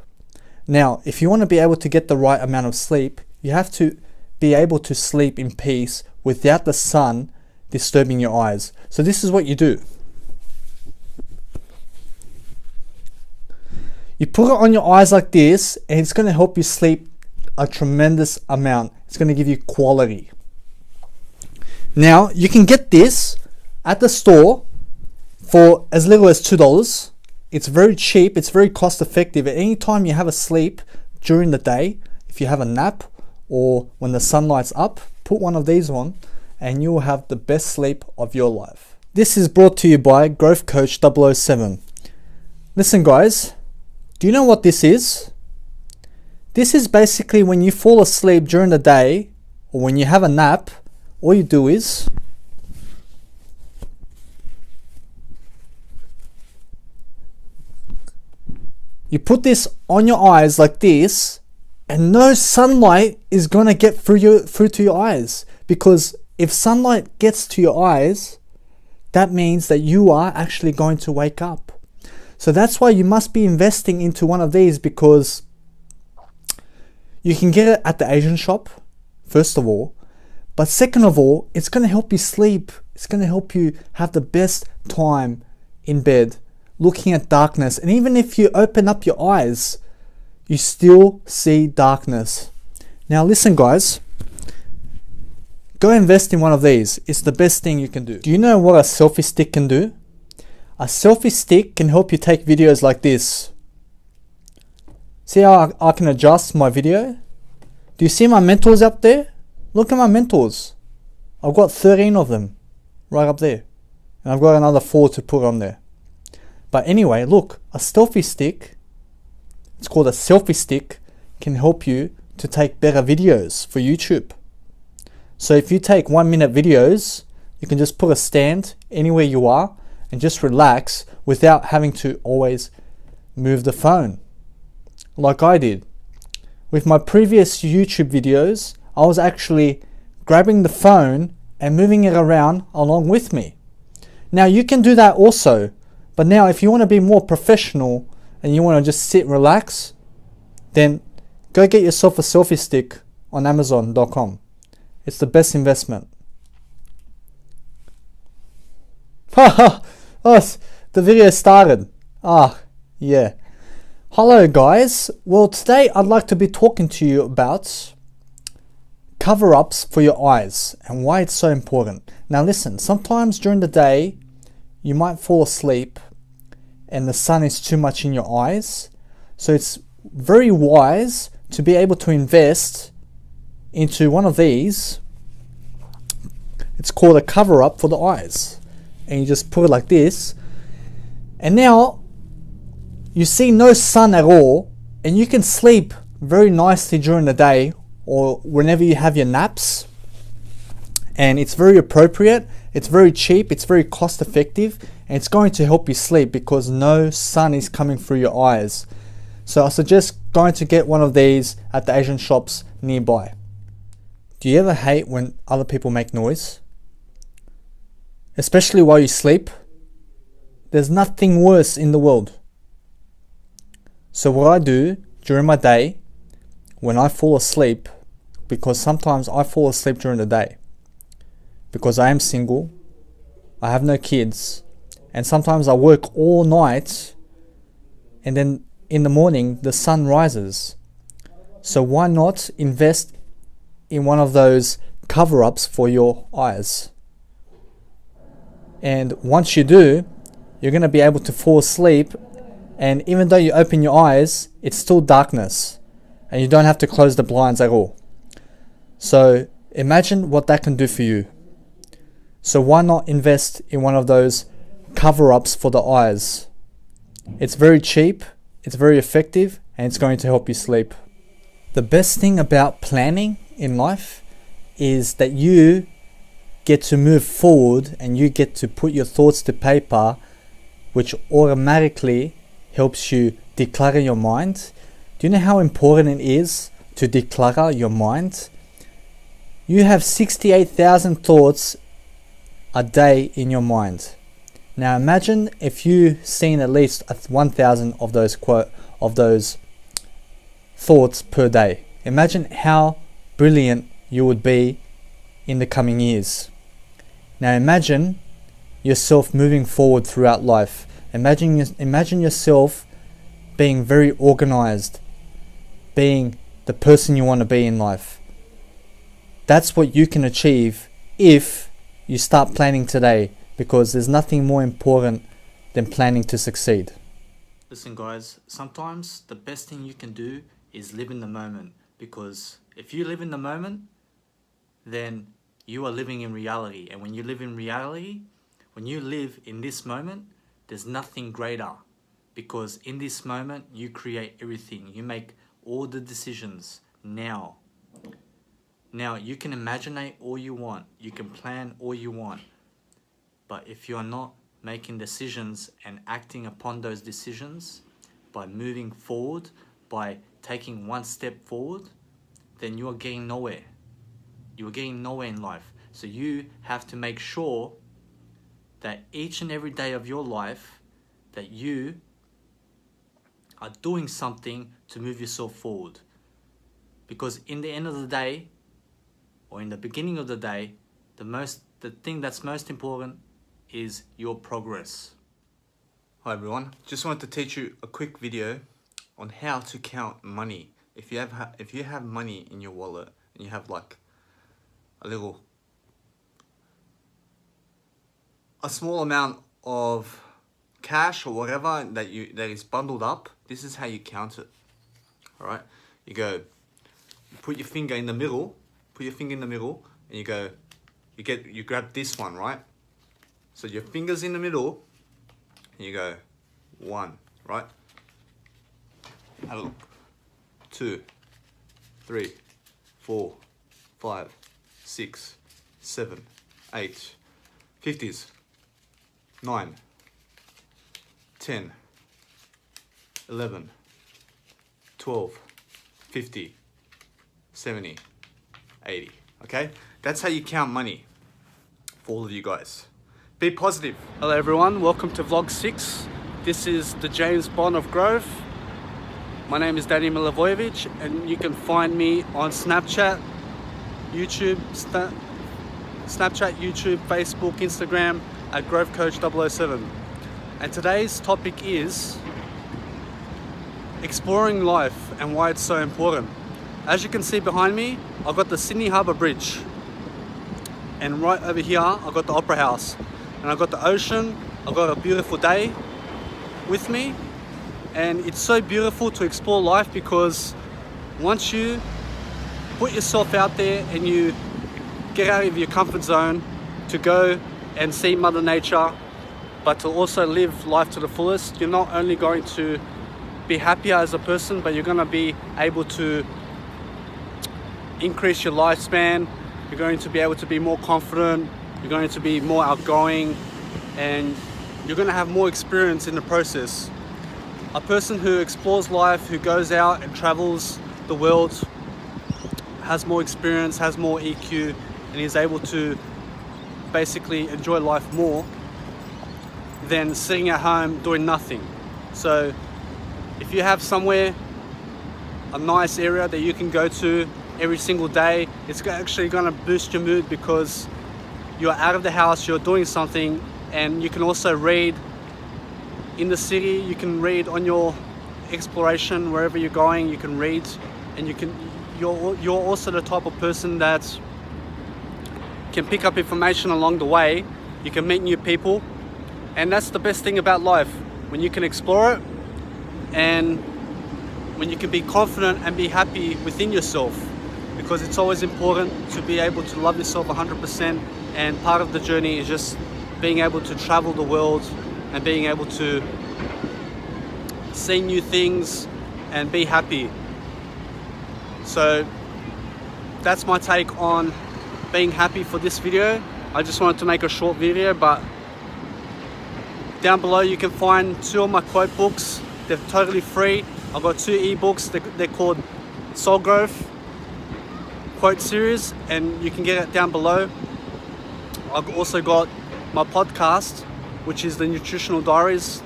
Speaker 1: Now, if you want to be able to get the right amount of sleep, you have to be able to sleep in peace without the sun disturbing your eyes. So this is what you do. You put it on your eyes like this, and it's going to help you sleep a tremendous amount. It's going to give you quality. Now, you can get this at the store for as little as $2. It's very cheap, it's very cost effective. At any time you have a sleep during the day, if you have a nap or when the sunlight's up, put one of these on and you will have the best sleep of your life. This is brought to you by Growth Coach 007. Listen, guys, do you know what this is? This is basically when you fall asleep during the day or when you have a nap, all you do is you put this on your eyes like this, and no sunlight is gonna get through to your eyes, because if sunlight gets to your eyes, that means that you are actually going to wake up. So that's why you must be investing into one of these, because you can get it at the Asian shop, first of all, but second of all, it's gonna help you sleep. It's gonna help you have the best time in bed, looking at darkness. And even if you open up your eyes, you still see darkness. Now listen, guys, go invest in one of these. It's the best thing you can do. Do you know what a selfie stick can do? A selfie stick can help you take videos like this. See how I can adjust my video? Do you see my mentors up there? Look at my mentors. I've got 13 of them right up there, and I've got another 4 to put on there. But anyway, look, a selfie stick, it's called a selfie stick, can help you to take better videos for YouTube. So if you take 1-minute videos, you can just put a stand anywhere you are and just relax without having to always move the phone like I did. With my previous YouTube videos, I was actually grabbing the phone and moving it around along with me. Now you can do that also. But now if you want to be more professional and you want to just sit and relax, then go get yourself a selfie stick on Amazon.com. It's the best investment. Oh, the video started. Yeah. Hello guys. Well, today I'd like to be talking to you about cover-ups for your eyes and why it's so important. Now listen, sometimes during the day, you might fall asleep and the sun is too much in your eyes. So it's very wise to be able to invest into one of these. It's called a cover up for the eyes. And you just put it like this. And now you see no sun at all, and you can sleep very nicely during the day or whenever you have your naps. And it's very appropriate, it's very cheap, it's very cost effective, and it's going to help you sleep because no sun is coming through your eyes. So I suggest going to get one of these at the Asian shops nearby. Do you ever hate when other people make noise? Especially while you sleep? There's nothing worse in the world. So what I do during my day, when I fall asleep, because sometimes I fall asleep during the day, because I am single, I have no kids, and sometimes I work all night, and then in the morning the sun rises. So why not invest in one of those cover-ups for your eyes? And once you do, you're going to be able to fall asleep, and even though you open your eyes, it's still darkness, and you don't have to close the blinds at all. So imagine what that can do for you. So why not invest in one of those cover-ups for the eyes? It's very cheap, it's very effective, and it's going to help you sleep. The best thing about planning in life is that you get to move forward and you get to put your thoughts to paper, which automatically helps you declutter your mind. Do you know how important it is to declutter your mind? You have 68,000 thoughts a day in your mind. Now imagine if you've seen at least 1,000 of those thoughts per day. Imagine how brilliant you would be in the coming years. Now imagine yourself moving forward throughout life. Imagine yourself being very organized, being the person you want to be in life. That's what you can achieve if you start planning today, because there's nothing more important than planning to succeed.
Speaker 2: Listen guys, sometimes the best thing you can do is live in the moment, because if you live in the moment, then you are living in reality. And when you live in reality, when you live in this moment, there's nothing greater, because in this moment you create everything. You make all the decisions now. Now you can imaginate all you want, you can plan all you want, but if you are not making decisions and acting upon those decisions by moving forward, by taking one step forward, then you are getting nowhere. You are getting nowhere in life. So you have to make sure that each and every day of your life that you are doing something to move yourself forward. Because in the end of the day, or in the beginning of the day, the thing that's most important is your progress. Hi everyone, just wanted to teach you a quick video on how to count money. If you have money in your wallet and you have like a small amount of cash or whatever that is bundled up, this is how you count it. All right, you put your finger in the middle. Put your finger in the middle, and you grab this one, right? So your finger's in the middle, and you go 1, right? Have a look. 2, 3, 4, 5, 6, 7, 8, 50s, 9, 10, 11, 12, 50, 70, 80. Okay, that's how you count money for all of you guys. Be positive.
Speaker 5: Hello everyone, welcome to vlog 6. This is the James Bond of growth. My name is Danny Milivojevic, and you can find me on Snapchat, YouTube, Facebook, Instagram at growthcoach007. And today's topic is exploring life and why it's so important. As you can see behind me, I've got the Sydney Harbour Bridge. and right over here I've got the Opera House, and I've got the ocean. I've got a beautiful day with me, and it's so beautiful to explore life, because once you put yourself out there and you get out of your comfort zone to go and see Mother Nature, but to also live life to the fullest, you're not only going to be happier as a person, but you're going to be able to increase your lifespan. You're going to be able to be more confident, you're going to be more outgoing, and you're going to have more experience in the process. A person who explores life, who goes out and travels the world, has more experience, has more EQ, and is able to basically enjoy life more than sitting at home doing nothing. So if you have somewhere, a nice area that you can go to every single day, it's actually going to boost your mood, because you're out of the house, you're doing something, and you can also read in the city, you can read on your exploration, wherever you're going, you can read, and you're also the type of person that can pick up information along the way. You can meet new people, and that's the best thing about life, when you can explore it and when you can be confident and be happy within yourself, because it's always important to be able to love yourself 100%, and part of the journey is just being able to travel the world and being able to see new things and be happy. So that's my take on being happy for this video. I just wanted to make a short video, but down below you can find 2 of my quote books. They're totally free. I've got 2 ebooks. They're called Soul Growth Quote Series, and you can get it down below. I've also got my podcast, which is the Nutritional Diaries,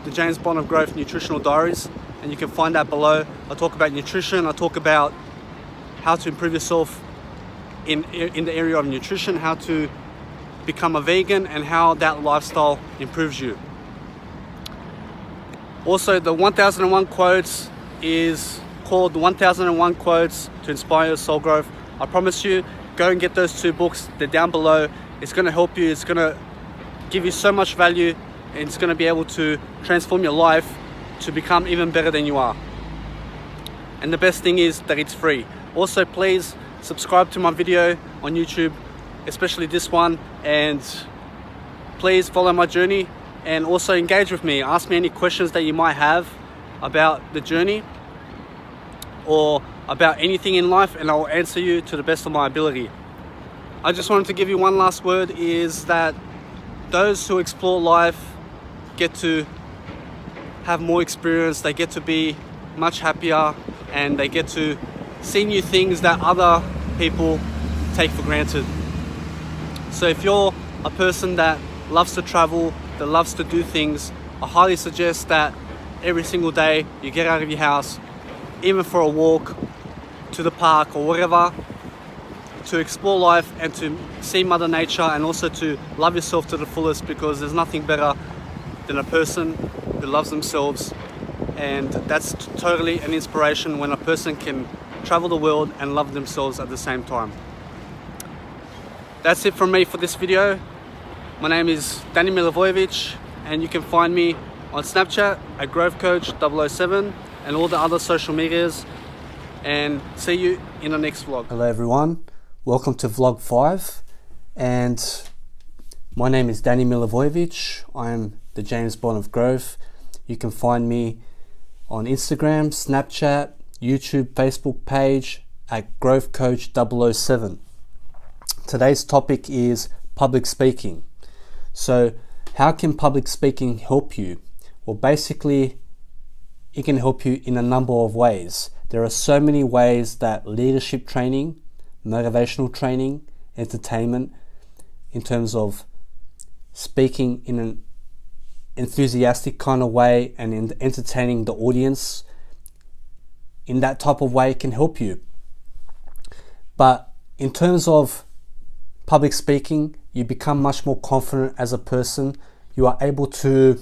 Speaker 5: the James Bond of Growth Nutritional Diaries, and you can find that below. I talk about nutrition, I talk about how to improve yourself in the area of nutrition, how to become a vegan, and how that lifestyle improves you. Also, the 1001 quotes is called 1001 Quotes to Inspire Your Soul Growth. I promise you, go and get those 2 books. They're down below. It's going to help you. It's going to give you so much value, and it's going to be able to transform your life to become even better than you are. And the best thing is that it's free. Also, please subscribe to my video on YouTube, especially this one, and please follow my journey, and also engage with me. Ask me any questions that you might have about the journey or about anything in life, and I'll answer you to the best of my ability. I just wanted to give you one last word, is that those who explore life get to have more experience, they get to be much happier, and they get to see new things that other people take for granted. So if you're a person that loves to travel, that loves to do things, I highly suggest that every single day you get out of your house, even for a walk to the park or whatever, to explore life and to see Mother Nature, and also to love yourself to the fullest, because there's nothing better than a person who loves themselves. And that's totally an inspiration, when a person can travel the world and love themselves at the same time. That's it from me for this video. My name is Danny Milivojevic, and you can find me on Snapchat at GrowthCoach007 and all the other social medias. And see you in the next vlog.
Speaker 1: Hello everyone, welcome to vlog 5, and my name is Danny Milivojevic. I'm the James Bond of Growth. You can find me on Instagram, Snapchat, YouTube, Facebook page at GrowthCoach007. Today's topic is public speaking. So how can public speaking help you? Well, basically it can help you in a number of ways. There are so many ways that leadership training, motivational training, entertainment, in terms of speaking in an enthusiastic kind of way and in entertaining the audience in that type of way, can help you. But in terms of public speaking, you become much more confident as a person. You are able to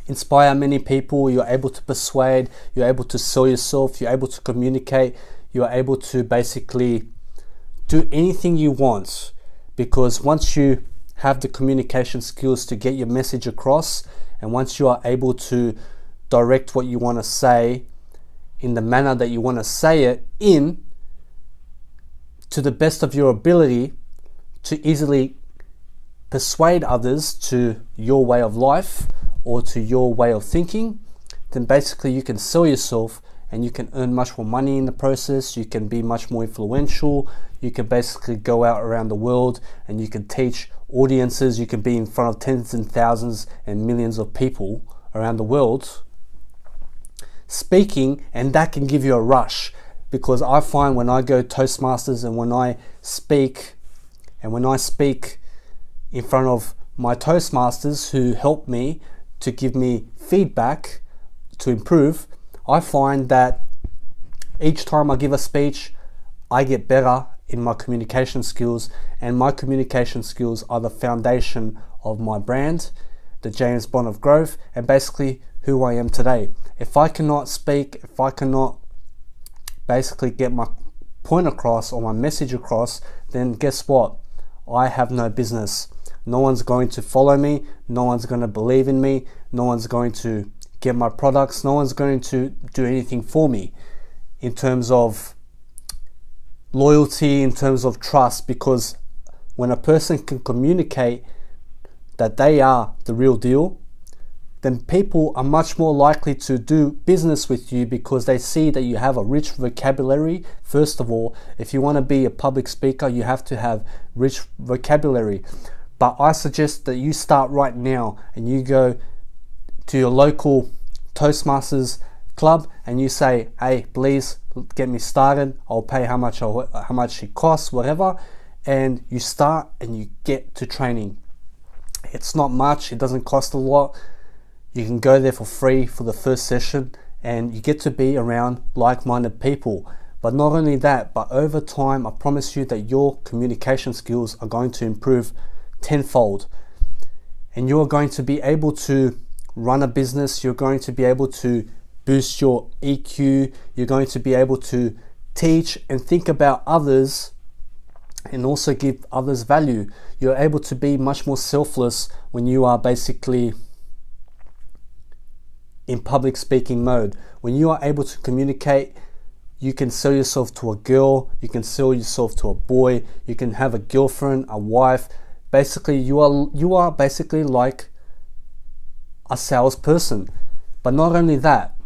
Speaker 1: inspire many people, you're able to persuade, you're able to sell yourself, you're able to communicate, you're able to basically do anything you want because once you have the communication skills to get your message across, and once you are able to direct what you want to say in the manner that you want to say it in, to the best of your ability, to easily persuade others to your way of life or to your way of thinking, then basically you can sell yourself and you can earn much more money in the process. You can be much more influential. You can basically go out around the world and you can teach audiences. You can be in front of tens and thousands and millions of people around the world speaking, and that can give you a rush. Because I find when I go Toastmasters and when I speak in front of my Toastmasters who help me to give me feedback to improve, I find that each time I give a speech, I get better in my communication skills, and my communication skills are the foundation of my brand, the James Bond of growth, and basically who I am today. If I cannot speak, if I cannot basically get my point across or my message across, then guess what? I have no business. No one's going to follow me. No one's going to believe in me. No one's going to get my products. No one's going to do anything for me in terms of loyalty, in terms of trust, because when a person can communicate that they are the real deal, then people are much more likely to do business with you because they see that you have a rich vocabulary. First of all, if you want to be a public speaker, you have to have rich vocabulary. But I suggest that you start right now and you go to your local Toastmasters club and you say, hey, please get me started. I'll pay how much it costs, whatever. And you start and you get to training. It's not much. It doesn't cost a lot. You can go there for free for the first session and you get to be around like-minded people. But not only that, but over time, I promise you that your communication skills are going to improve tenfold. And you're going to be able to run a business. You're going to be able to boost your EQ. You're going to be able to teach and think about others and also give others value. You're able to be much more selfless when you are basically in public speaking mode. When you are able to communicate, you can sell yourself to a girl, you can sell yourself to a boy, you can have a girlfriend, a wife. Basically, you are basically like a salesperson. But not only that,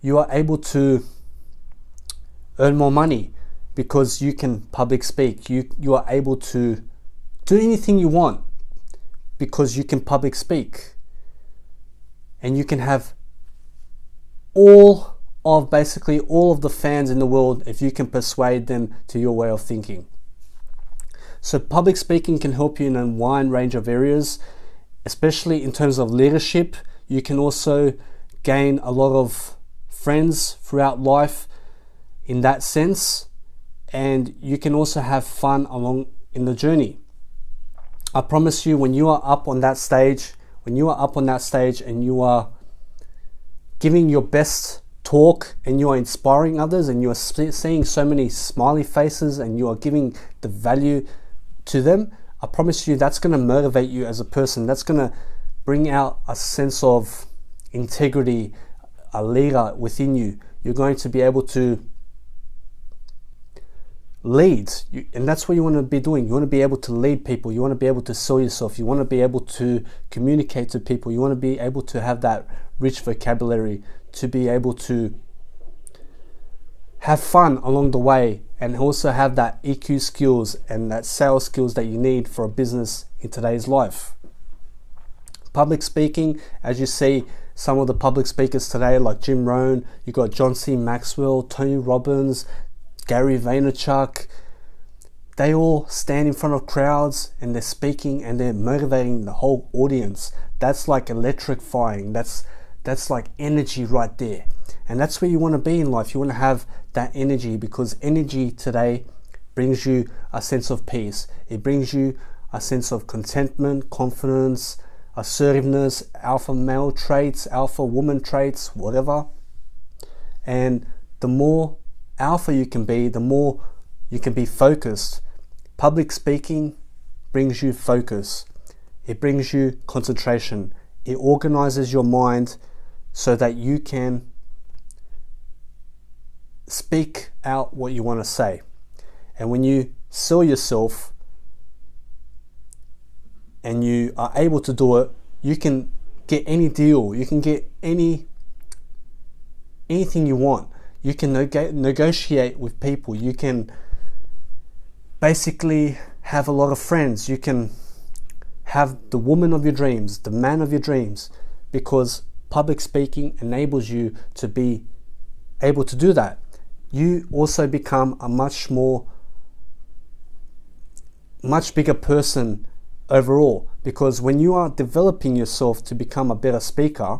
Speaker 1: you are able to earn more money because you can public speak. You are able to do anything you want because you can public speak. And you can have all of the fans in the world if you can persuade them to your way of thinking. So public speaking can help you in a wide range of areas, especially in terms of leadership. You can also gain a lot of friends throughout life in that sense, and you can also have fun along in the journey. I promise you, when you are up on that stage and you are giving your best talk and you are inspiring others and you are seeing so many smiley faces and you are giving the value to them, I promise you that's going to motivate you as a person. That's going to bring out a sense of integrity, a leader within you. You're going to be able to lead, and that's what you want to be doing. You want to be able to lead people. You want to be able to sell yourself. You want to be able to communicate to people. You want to be able to have that rich vocabulary, to be able to have fun along the way, and also have that EQ skills and that sales skills that you need for a business in today's life. Public speaking, as you see some of the public speakers today, like Jim Rohn, you got John C. Maxwell, Tony Robbins, Gary Vaynerchuk, they all stand in front of crowds and they're speaking and they're motivating the whole audience. That's like electrifying. That's like energy right there. And that's where you want to be in life. You want to have that energy, because energy today brings you a sense of peace. It brings you a sense of contentment, confidence, assertiveness, alpha male traits, alpha woman traits, whatever. And the more alpha you can be, the more you can be focused. Public speaking
Speaker 5: brings you focus. It brings you concentration. It organizes your mind so that you can speak out what you want to say. And when you sell yourself and you are able to do it, you can get any deal, you can get anything you want. You can negotiate with people. You can basically have a lot of friends. You can have the woman of your dreams, the man of your dreams, because public speaking enables you to be able to do that. You also become a much bigger person overall, because when you are developing yourself to become a better speaker,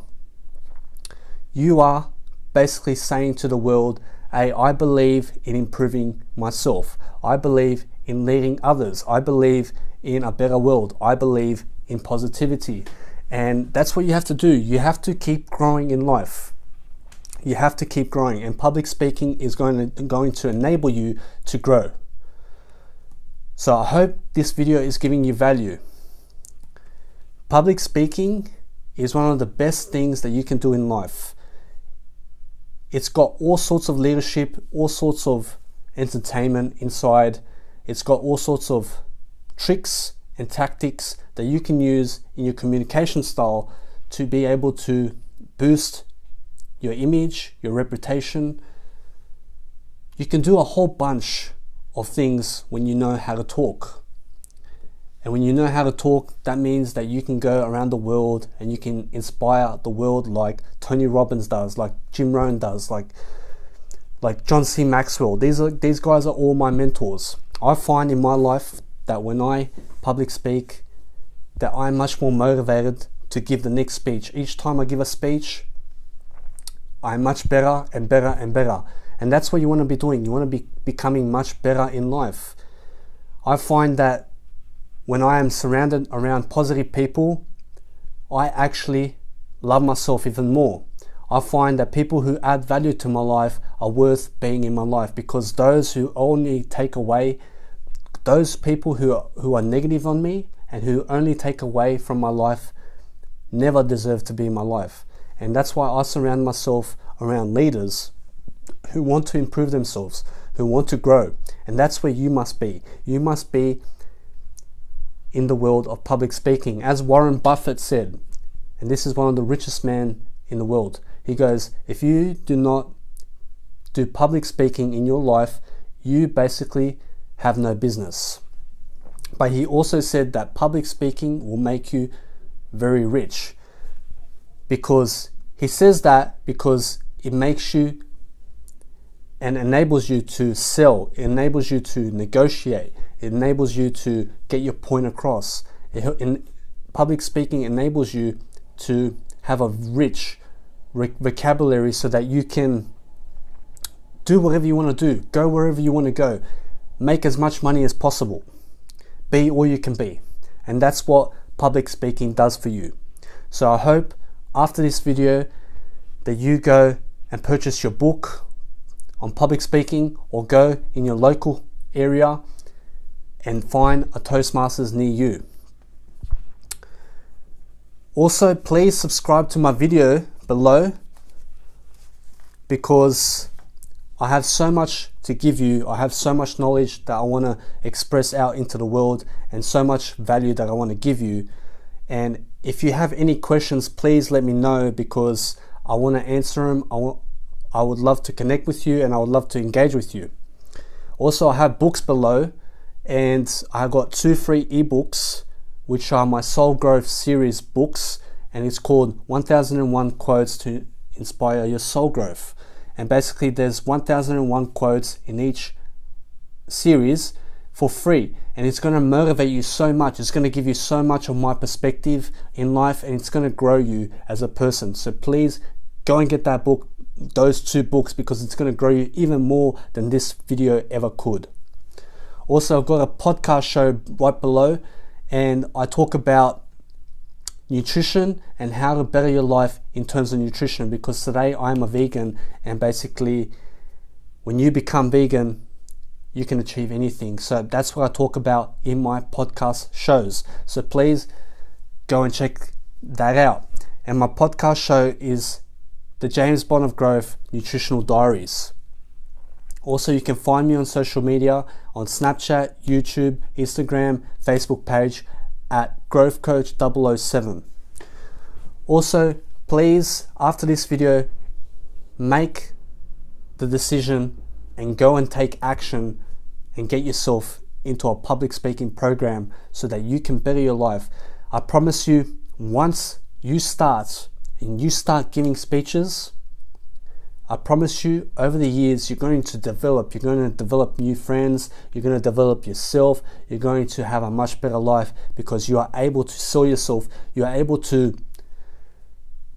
Speaker 5: you are basically saying to the world, hey, I believe in improving myself. I believe in leading others. I believe in a better world. I believe in positivity. And that's what you have to do. You have to keep growing in life. You have to keep growing, and public speaking is going to enable you to grow. So I hope this video is giving you value. Public speaking is one of the best things that you can do in life. It's got all sorts of leadership, all sorts of entertainment inside. It's got all sorts of tricks and tactics that you can use in your communication style to be able to boost your image, your reputation. You can do a whole bunch of things when you know how to talk. And when you know how to talk, that means that you can go around the world and you can inspire the world like Tony Robbins does, like Jim Rohn does, like John C. Maxwell. These guys are all my mentors. I find in my life that when I public speak, that I'm much more motivated to give the next speech. Each time I give a speech, I'm much better and better and better. And that's what you want to be doing. You want to be becoming much better in life. I find that when I am surrounded around positive people, I actually love myself even more. I find that people who add value to my life are worth being in my life, because those who only take away, those people who are negative on me and who only take away from my life never deserve to be in my life. And that's why I surround myself around leaders who want to improve themselves, who want to grow. And that's where you must be. You must be in the world of public speaking. As Warren Buffett said, and this is one of the richest men in the world, he goes, if you do not do public speaking in your life, you basically have no business. But he also said that public speaking will make you very rich, because he says that because it makes you and enables you to sell, it enables you to negotiate, it enables you to get your point across. Public speaking enables you to have a rich vocabulary so that you can do whatever you want to do, go wherever you want to go, make as much money as possible, be all you can be. And that's what public speaking does for you. So I hope after this video that you go and purchase your book on public speaking, or go in your local area and find a Toastmasters near you. Also, please subscribe to my video below, because I have so much to give you. I have so much knowledge that I want to express out into the world, and so much value that I want to give you. And if you have any questions, please let me know, because I want to answer them. I would love to connect with you, and I would love to engage with you. Also, I have books below, and I got 2 free ebooks, which are my Soul Growth series books, and it's called 1001 Quotes to Inspire Your Soul Growth. And basically there's 1001 quotes in each series for free, and it's going to motivate you so much. It's going to give you so much of my perspective in life, and it's going to grow you as a person. So please go and get that book, those 2 books, because it's going to grow you even more than this video ever could. Also, I've got a podcast show right below, and I talk about nutrition and how to better your life in terms of nutrition, because today I'm a vegan, and basically when you become vegan,
Speaker 1: you can achieve anything. So that's what I talk about in my podcast shows. So please go and check that out. And my podcast show is the James Bond of Growth Nutritional Diaries. Also, you can find me on social media on Snapchat, YouTube, Instagram, Facebook page at Growth Coach 007. Also, please, after this video, make the decision and go and take action and get yourself into a public speaking program so that you can better your life. I promise you, once you start and you start giving speeches, I promise you, over the years, you're going to develop new friends, you're going to develop yourself, you're going to have a much better life because you are able to sell yourself, you are able to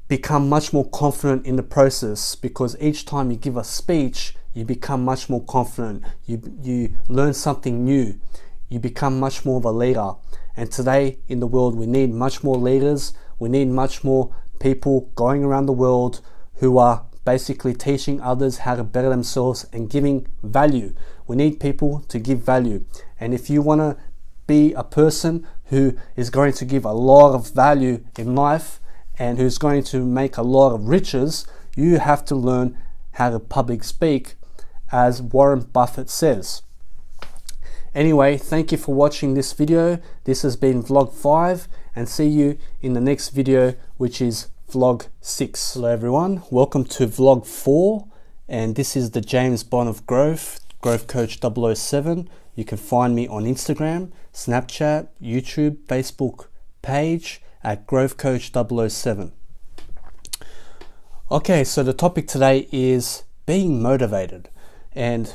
Speaker 1: become much more confident in the process, because each time you give a speech, you become much more confident, you learn something new, you become much more of a leader. And today in the world, we need much more leaders, we need much more people going around the world who are basically teaching others how to better themselves and giving value. We need people to give value. And if you want to be a person who is going to give a lot of value in life and who's going to make a lot of riches, you have to learn how to public speak, as Warren Buffett says. Anyway, thank you for watching this video. This has been vlog 5, and see you in the next video, which is vlog 6. Hello everyone, welcome to vlog 4, and this is the James Bond of Growth Coach 007. You can find me on Instagram, Snapchat, YouTube, Facebook page at Growth Coach 007. Okay, so the topic today is being motivated, and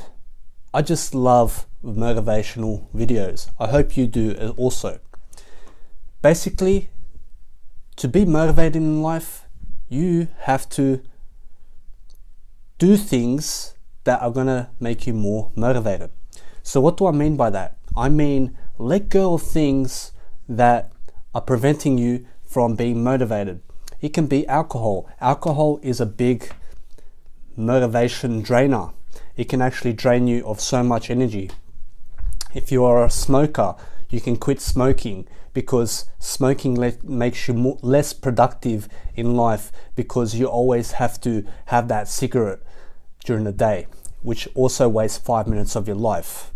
Speaker 1: I just love motivational videos. I hope you do also. Basically, to be motivated in life, you have to do things that are going to make you more motivated. So what do I mean by that? I mean, let go of things that are preventing you from being motivated. It can be alcohol. Alcohol is a big motivation drainer. It can actually drain you of so much energy. If you are a smoker, you can quit smoking, because smoking makes you less productive in life, because you always have to have that cigarette during the day, which also wastes 5 minutes of your life.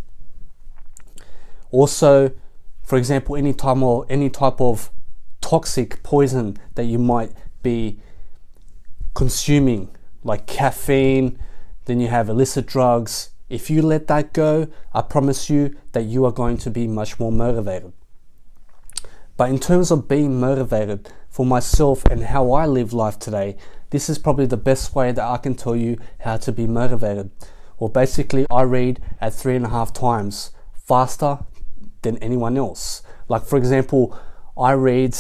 Speaker 1: Also, for example, any type of toxic poison that you might be consuming, like caffeine, then you have illicit drugs. If you let that go, I promise you that you are going to be much more motivated. But in terms of being motivated, for myself and how I live life today, this is probably the best way that I can tell you how to be motivated. Well, basically, I read at 3.5 times faster than anyone else. Like, for example, I read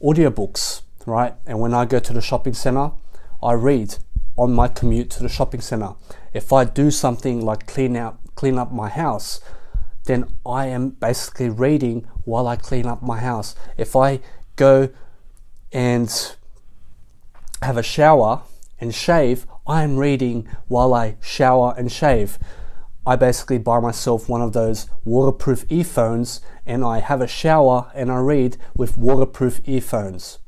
Speaker 1: audiobooks, right? And when I go to the shopping center, I read on my commute to the shopping center. If I do something like clean up my house, then I am basically reading while I clean up my house. If I go and have a shower and shave, I am reading while I shower and shave. I basically buy myself one of those waterproof earphones, and I have a shower and I read with waterproof earphones.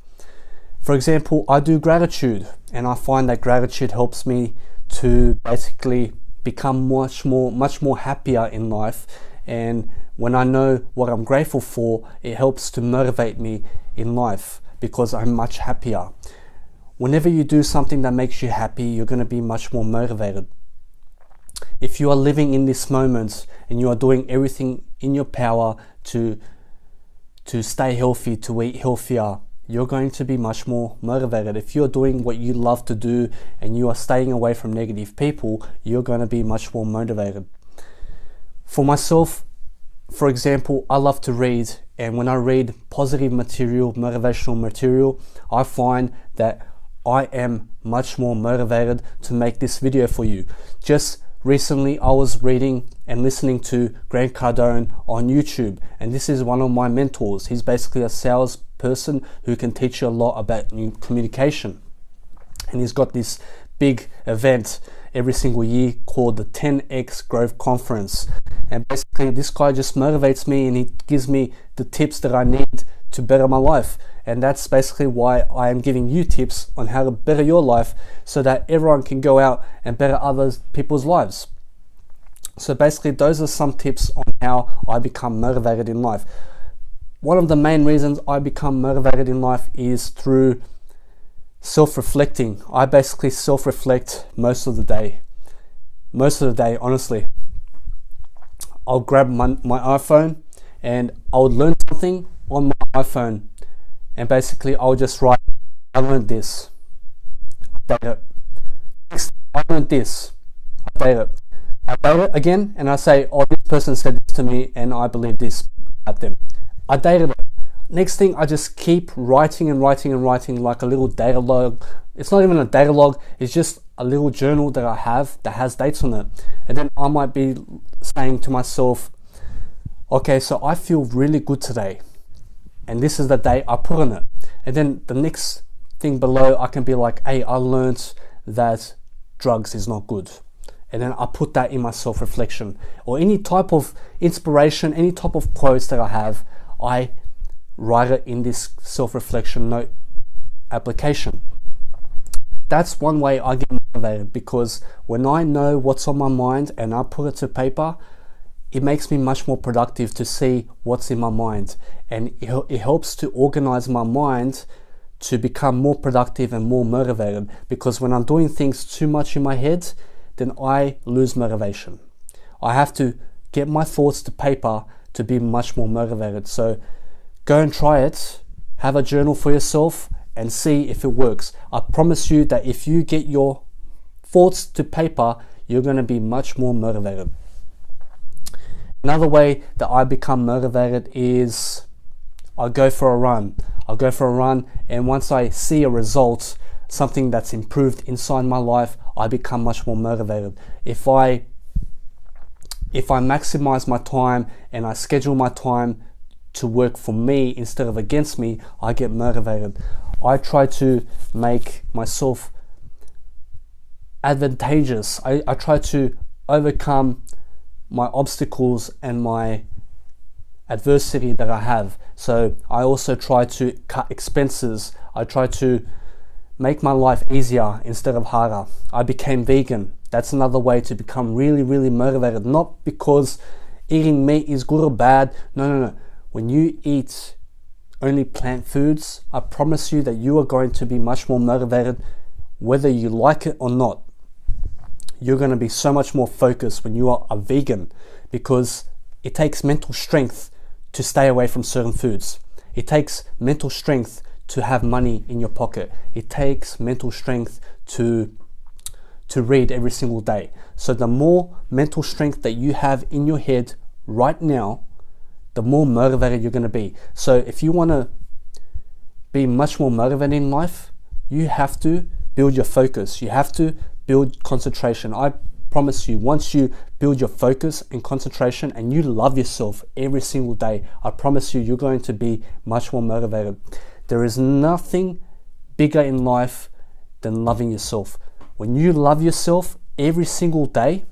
Speaker 1: For example, I do gratitude, and I find that gratitude helps me to basically become much more happier in life. And when I know what I'm grateful for, it helps to motivate me in life, because I'm much happier. Whenever you do something that makes you happy, you're going to be much more motivated. If you are living in this moment and you are doing everything in your power to stay healthy, to eat healthier, you're going to be much more motivated. If you're doing what you love to do and you are staying away from negative people, you're going to be much more motivated. For myself, for example, I love to read, and when I read positive material, motivational material, I find that I am much more motivated to make this video for you. Just recently, I was reading and listening to Grant Cardone on YouTube, and this is one of my mentors. He's basically a salesperson who can teach you a lot about new communication. And he's got this big event,
Speaker 5: every single year called the 10X Growth Conference. And basically this guy just motivates me and he gives me the tips that I need to better my life. And that's basically why I am giving you tips on how to better your life so that everyone can go out and better other people's lives. So basically those are some tips on how I become motivated in life. One of the main reasons I become motivated in life is through self-reflecting. I basically self-reflect most of the day. Most of the day, honestly. I'll grab my iPhone and I'll learn something on my iPhone. And basically I'll just write, I learned this. I date it. Next, I learned this. I date it. I date it again and I say, oh, this person said this to me and I believe this about them. I dated it. Next thing, I just keep writing and writing and writing like a little data log. It's not even a data log, it's just a little journal that I have that has dates on it. And then I might be saying to myself, okay, so I feel really good today. And this is the date I put on it. And then the next thing below, I can be like, hey, I learned that drugs is not good. And then I put that in my self-reflection. Or any type of inspiration, any type of quotes that I have, I write it in this self-reflection note application. That's one way I get motivated, because when I know what's on my mind and I put it to paper, it makes me much more productive to see what's in my mind, and it helps to organize my mind to become more productive and more motivated. Because when I'm doing things too much in my head, then I lose motivation. I have to get my thoughts to paper to be much more motivated. So go and try it, have a journal for yourself and see if it works. I promise you that if you get your thoughts to paper, you're going to be much more motivated. Another way that I become motivated is I go for a run. I'll go for a run, and once I see a result, something that's improved inside my life, I become much more motivated. If I maximize my time and I schedule my time to work for me instead of against me, I get motivated. I try to make myself advantageous. I try to overcome my obstacles and my adversity that I have. So I also try to cut expenses. I try to make my life easier instead of harder. I became vegan. That's another way to become really, really motivated. Not because eating meat is good or bad. No. When you eat only plant foods, I promise you that you are going to be much more motivated whether you like it or not. You're going to be so much more focused when you are a vegan, because it takes mental strength to stay away from certain foods. It takes mental strength to have money in your pocket. It takes mental strength to read every single day. So the more mental strength that you have in your head right now, the more motivated you're going to be. So if you want to be much more motivated in life, you have to build your focus. You have to build concentration. I promise you, once you build your focus and concentration and you love yourself every single day, I promise you, you're going to be much more motivated. There is nothing bigger in life than loving yourself. When you love yourself every single day,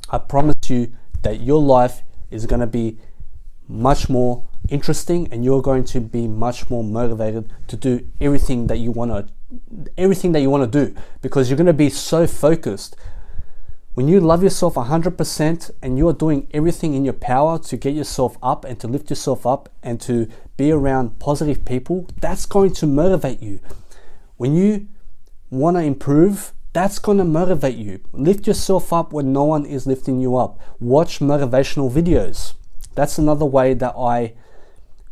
Speaker 5: I promise you that your life is going to be much more interesting and you're going to be much more motivated to do everything that you want to do, because you're going to be so focused. When you love yourself 100% and you're doing everything in your power to get yourself up and to lift yourself up and to be around positive people, that's going to motivate you. When you want to improve, that's going to motivate you. Lift yourself up when no one is lifting you up. Watch motivational videos. That's another way that I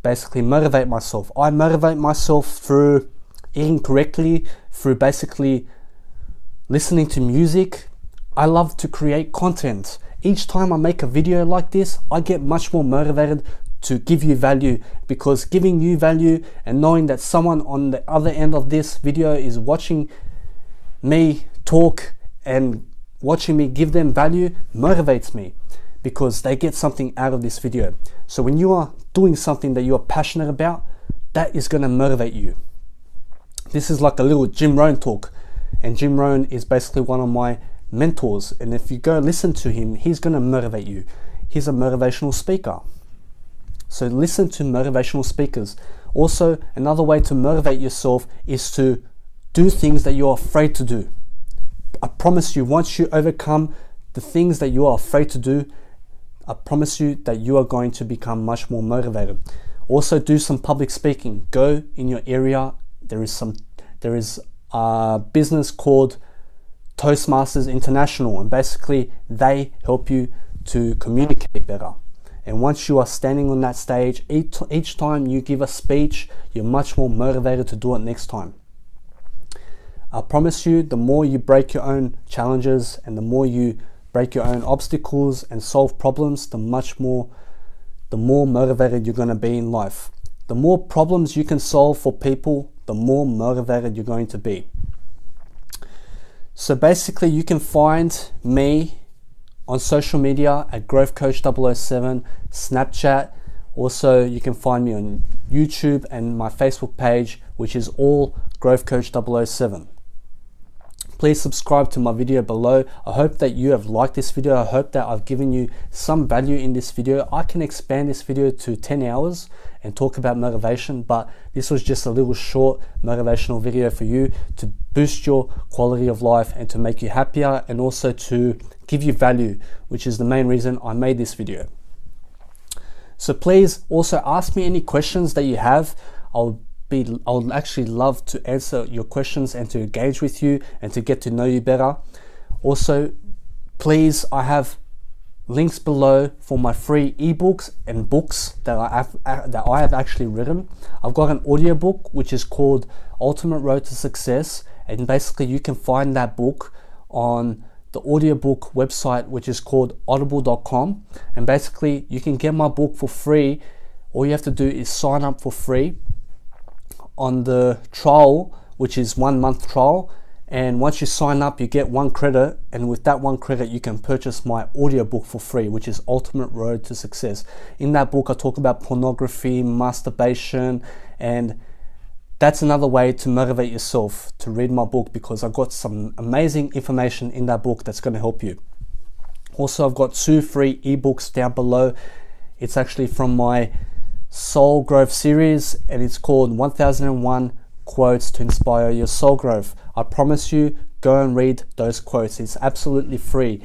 Speaker 5: basically motivate myself. I motivate myself through eating correctly, through basically listening to music. I love to create content. Each time I make a video like this, I get much more motivated to give you value, because giving you value and knowing that someone on the other end of this video is watching me talk and watching me give them value motivates me, because they get something out of this video. So when you are doing something that you are passionate about, that is going to motivate you. This is like a little Jim Rohn talk, and Jim Rohn is basically one of my
Speaker 1: mentors, and if you go listen to him, he's going to motivate you. He's a motivational speaker. So listen to motivational speakers. Also, another way to motivate yourself is to do things that you're afraid to do. I promise you, once you overcome the things that you are afraid to do, I promise you that you are going to become much more motivated. Also, do some public speaking. Go in your area. There is a business called Toastmasters International, and basically they help you to communicate better. And once you are standing on that stage, each time you give a speech, you're much more motivated to do it next time. I promise you, the more you break your own challenges and the more you break your own obstacles and solve problems, the more motivated you're going to be in life. The more problems you can solve for people, the more motivated you're going to be. So basically, you can find me on social media at Growth Coach 007, Snapchat. Also, you can find me on YouTube and my Facebook page, which is all Growth Coach 007. Please subscribe to my video below. I hope that you have liked this video. I hope that I've given you some value in this video. I can expand this video to 10 hours and talk about motivation, but this was just a little short motivational video for you to boost your quality of life and to make you happier, and also to give you value, which is the main reason I made this video. So please also ask me any questions that you have. I would actually love to answer your questions and to engage with you and to get to know you better. Also, please, I have links below for my free ebooks and books that I have actually written. I've got an audiobook which is called Ultimate Road to Success, and basically you can find that book on the audiobook website, which is called audible.com, and basically you can get my book for free. All you have to do is sign up for free on the trial, which is 1 month trial, and once you sign up you get 1 credit, and with that 1 credit you can purchase my audiobook for free, which is Ultimate Road to Success. In that book I talk about pornography, masturbation, and that's another way to motivate yourself to read my book, because I've got some amazing information in that book that's going to help you. Also, I've got 2 free ebooks down below. It's actually from my Soul Growth series, and it's called 1001 Quotes to Inspire Your Soul Growth. I promise you, go and read those quotes. It's absolutely free.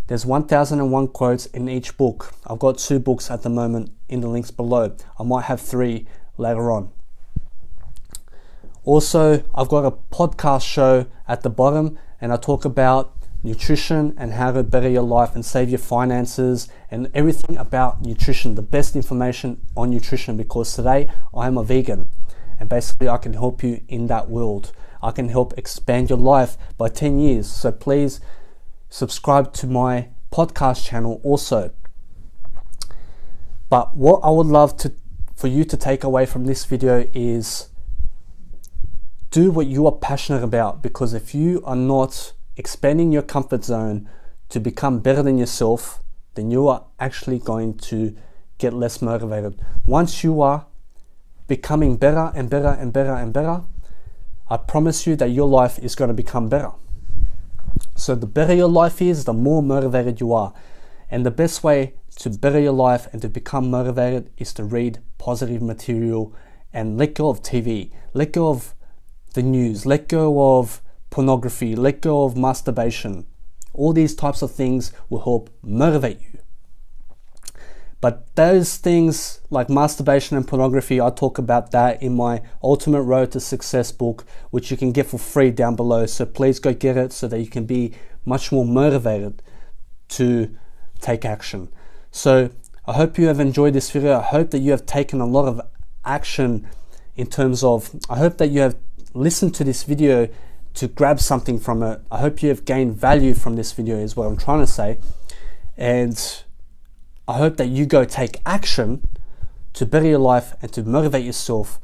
Speaker 1: There's 1001 quotes in each book. I've got 2 books at the moment in the links below. I might have 3 later on. Also, I've got a podcast show at the bottom, and I talk about nutrition and how to better your life and save your finances and everything about nutrition, the best information on nutrition, because today I am a vegan and basically I can help you in that world. I can help expand your life by 10 years. So please subscribe to my podcast channel also. But what I would love for you to take away from this video is do what you are passionate about, because if you are not expanding your comfort zone to become better than yourself, then you are actually going to get less motivated. Once you are becoming better and better and better and better, I promise you that your life is going to become better. So the better your life is, the more motivated you are. And the best way to better your life and to become motivated is to read positive material and let go of TV, let go of the news, let go of pornography, let go of masturbation. All these types of things will help motivate you. But those things like masturbation and pornography, I talk about that in my Ultimate Road to Success book, which you can get for free down below. So please go get it so that you can be much more motivated to take action. So I hope you have enjoyed this video. I hope that you have taken a lot of action in terms of, I hope that you have listened to this video to grab something from it. I hope you have gained value from this video is what I'm trying to say. And I hope that you go take action to better your life and to motivate yourself.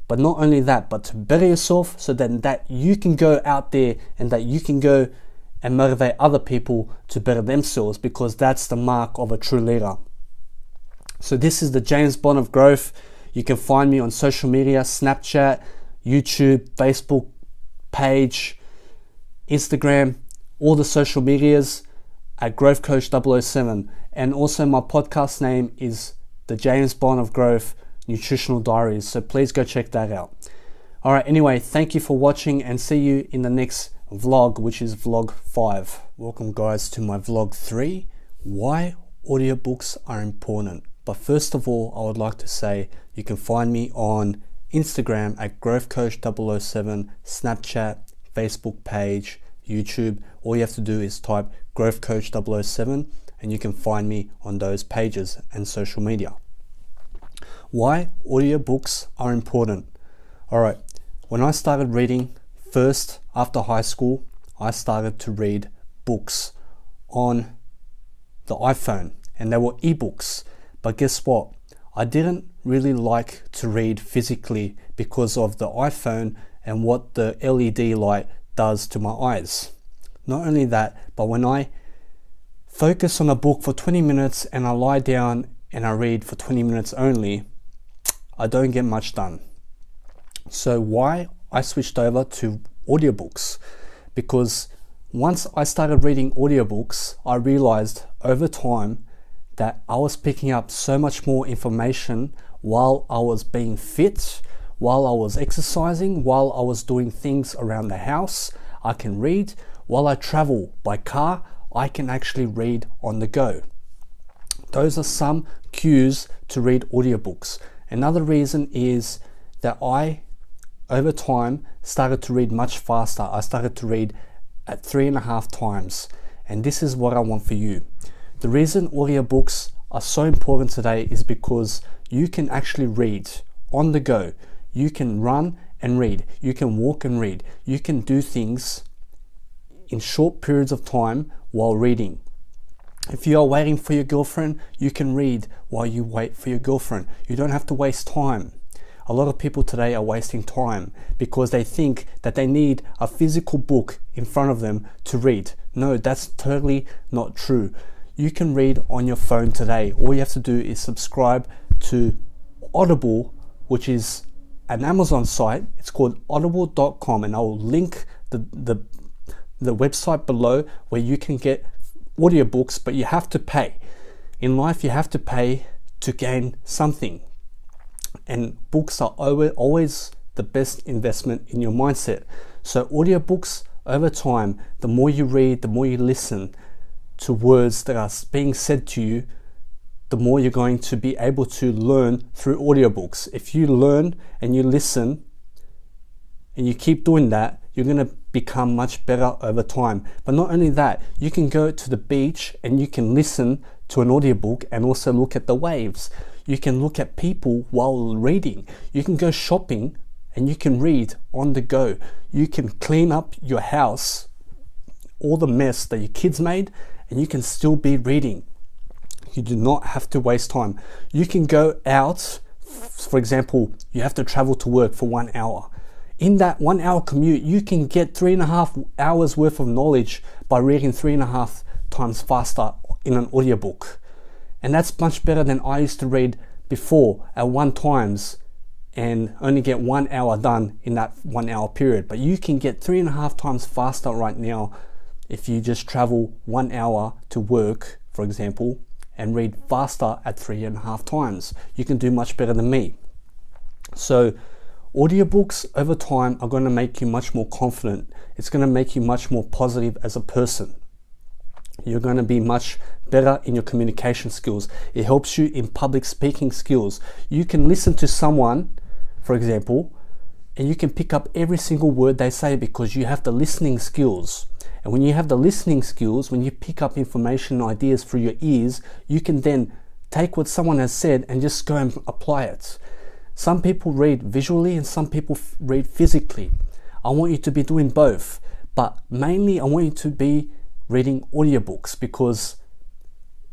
Speaker 1: But not only that, but to better yourself so that you can go out there and that you can go and motivate other people to better themselves, because that's the mark of a true leader. So this is the James Bond of growth. You can find me on social media, Snapchat, YouTube, Facebook page, Instagram.
Speaker 5: all the social medias at Growth Coach 007. And also my podcast name is The James Bond of Growth Nutritional Diaries. So please go check that out. Alright, anyway, thank you for watching and see you in the next vlog, which is vlog 5. Welcome guys to my vlog 3, why audiobooks are important. But first of all, I would like to say you can find me on Instagram at Growth Coach 007, Snapchat, Facebook page, YouTube. All you have to do is type Growth Coach 007 and you can find me on those pages and social media. Why audiobooks are important. Alright, when I started reading first after high school, I started to read books on the iPhone and they were ebooks. But guess what? I didn't really like to read physically because of the iPhone and what the LED light does to my eyes. Not only that, but when I focus on a book for 20 minutes and I lie down and I read for 20 minutes only, I don't get much done. So why I switched over to audiobooks? Because once I started reading audiobooks, I realized over time that I was picking up so much more information while I was being fit, while I was exercising, while I was doing things around the house. I can read. While I travel by car, I can actually read on the go. Those are some cues to read audiobooks. Another reason is that I, over time, started to read much faster. I started to read at 3.5 times. And this is what I want for you. The reason audiobooks are so important today is because you can actually read on the go. You can run and read. You can walk and read. You can do things in short periods of time while reading. If you are waiting for your girlfriend, you can read while you wait for your girlfriend. You don't have to waste time. A lot of people today are wasting time because they think that they need a physical book in front of them to read. No, that's totally not true. You can read on your phone today. All you have to do is subscribe to Audible, which is an Amazon site. It's called audible.com, and I will link the website below where you can get audiobooks, but you have to pay. In life, you have to pay to gain something. And books are always the best investment in your mindset. So audiobooks, over time, the more you read, the more you listen to words that are being said to you, the more you're going to be able to learn through audiobooks. If you learn and you listen and you keep doing that, you're going to become much better over time. But not only that, you can go to the beach and you can listen to an audiobook and also look at the waves. You can look at people while reading. You can go shopping and you can read on the go. You can clean up your house, all the mess that your kids made, and you can still be reading. You do not have to waste time. You can go out, for example, you have to travel to work for 1 hour. In that 1 hour commute, you can get 3.5 hours worth of knowledge by reading 3.5 times faster in an audiobook. And that's much better than I used to read before at 1 times and only get 1 hour done in that 1 hour period. But you can get 3.5 times faster right now if you just travel 1 hour to work, for example, and read faster at 3.5 times. You can do much better than me. So audiobooks over time are going to make you much more confident. It's going to make you much more positive as a person. You're going to be much better in your communication skills. It helps you in public speaking skills. You can listen to someone, for example, and you can pick up every single word they say because you have the listening skills. And when you have the listening skills, when you pick up information and ideas through your ears, you can then take what someone has said and just go and apply it. Some people read visually and some people read physically. I want you to be doing both, but mainly I want you to be reading audiobooks because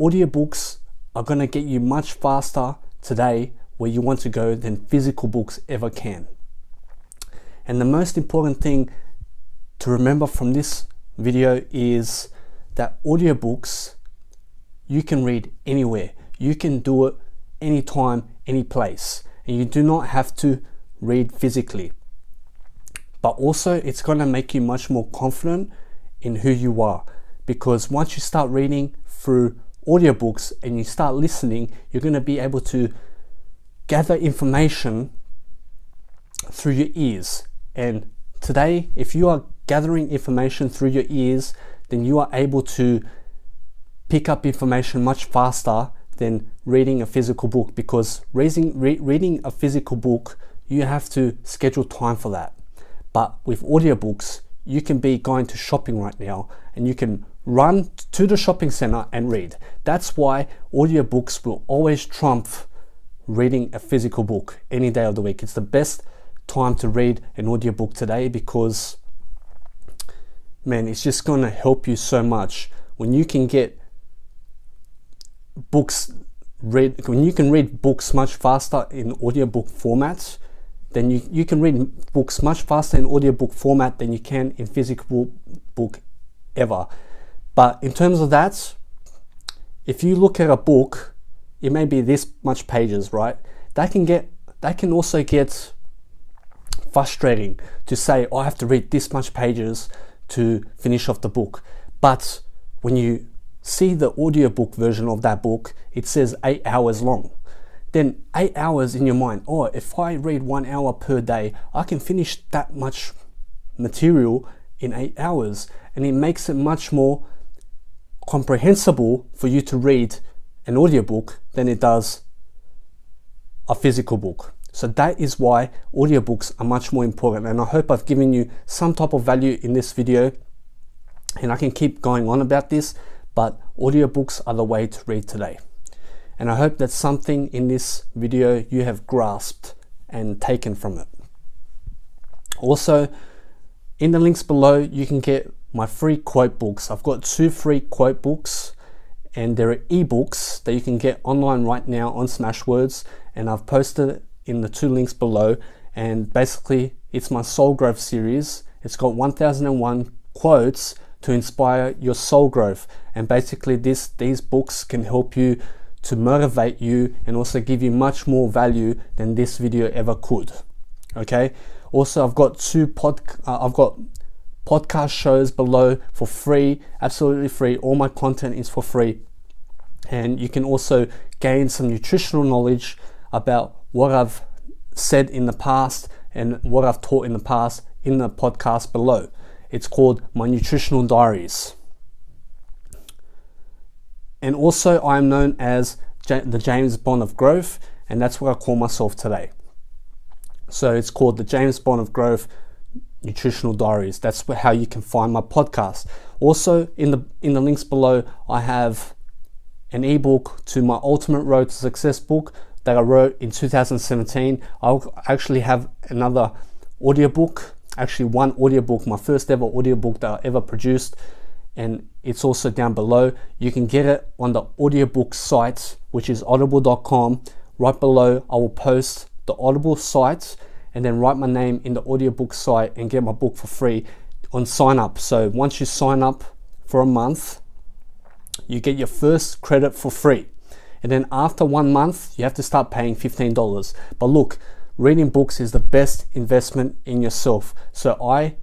Speaker 5: audiobooks are going to get you much faster today where you want to go than physical books ever can. And the most important thing to remember from this video is that audiobooks you can read anywhere. You can do it anytime, any place, and you do not have to read physically. But also it's going to make you much more confident in who you are. Because once you start reading through audiobooks and you start listening, you're going to be able to gather information through your ears. And today, if you are gathering information through your ears, then you are able to pick up information much faster than reading a physical book, because reading a physical book, you have to schedule time for that. But with audiobooks, you can be going to shopping right now and you can run to the shopping center and read. That's why audiobooks will always trump reading a physical book any day of the week. It's the best time to read an audiobook today, because man, it's just going to help you so much when you can get books read. When you can read books much faster in audiobook format, then you can read books much faster in audiobook format than you can in physical book ever. But in terms of that, if you look at a book, it may be this much pages, right? That can also get frustrating to say, oh, I have to read this much pages to finish off the book. But when you see the audiobook version of that book, it says 8 hours long. Then 8 hours in your mind, oh, if I read 1 hour per day, I can finish that much material in 8 hours. And it makes it much more comprehensible for you to read an audiobook than it does a physical book. So that is why audiobooks are much more important. And I hope I've given you some type of value in this video. And I can keep going on about this, but audiobooks are the way to read today. And I hope that something in this video you have grasped and taken from it. Also, in the links below, you can get my free quote books. I've got 2 free quote books, and there are ebooks that you can get online right now on Smashwords, and I've posted it in the 2 links below. And basically, it's my soul growth series. It's got 1001 quotes to inspire your soul growth, and basically these books can help you to motivate you and also give you much more value than this video ever could. Okay. Also, I've got podcast shows below for free, absolutely free. All my content is for free, and you can also gain some nutritional knowledge about what I've said in the past and what I've taught in the past in the podcast below. It's called My Nutritional Diaries. And also, I'm known as the James Bond of Growth, and that's what I call myself today. So it's called the James Bond of Growth Nutritional Diaries. That's how you can find my podcast. Also, in the links below, I have an ebook to my Ultimate Road to Success book that I wrote in 2017. I'll actually have another audiobook, actually one audiobook, my first ever audiobook that I ever produced, and it's also down below. You can get it on the audiobook site, which is audible.com. Right below, I will post the Audible site, and then write my name in the audiobook site and get my book for free on sign up. So once you sign up for a month, you get your first credit for free. And then after 1 month, you have to start paying $15. But look, reading books is the best investment in yourself. So I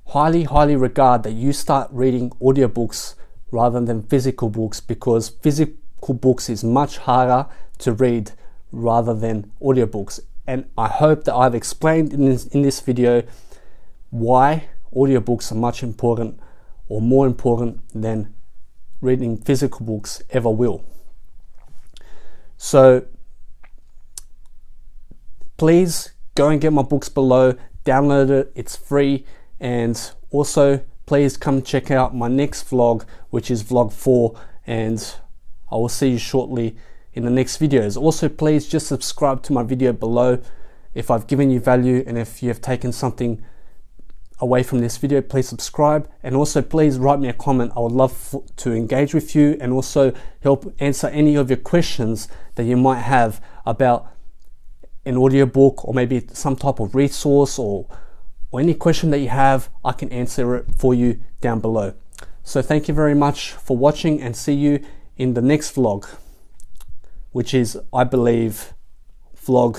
Speaker 5: highly regard that you start reading audiobooks rather than physical books, because physical books is much harder to read rather than audiobooks. And I hope that I've explained in this video why audiobooks are much important, or more important than reading physical books ever will. So please go and get my books below, download it, it's free. And also, please come check out my next vlog, which is vlog 4, and I will see you shortly in the next videos. Also, please just subscribe to my video below if I've given you value, and if you have taken something away from this video, please subscribe. And also, please write me a comment. I would love to engage with you and also help answer any of your questions that you might have about an audiobook, or maybe some type of resource, or any question that you have. I can answer it for you down below. So thank you very much for watching, and see you in the next vlog, which is, I believe, vlog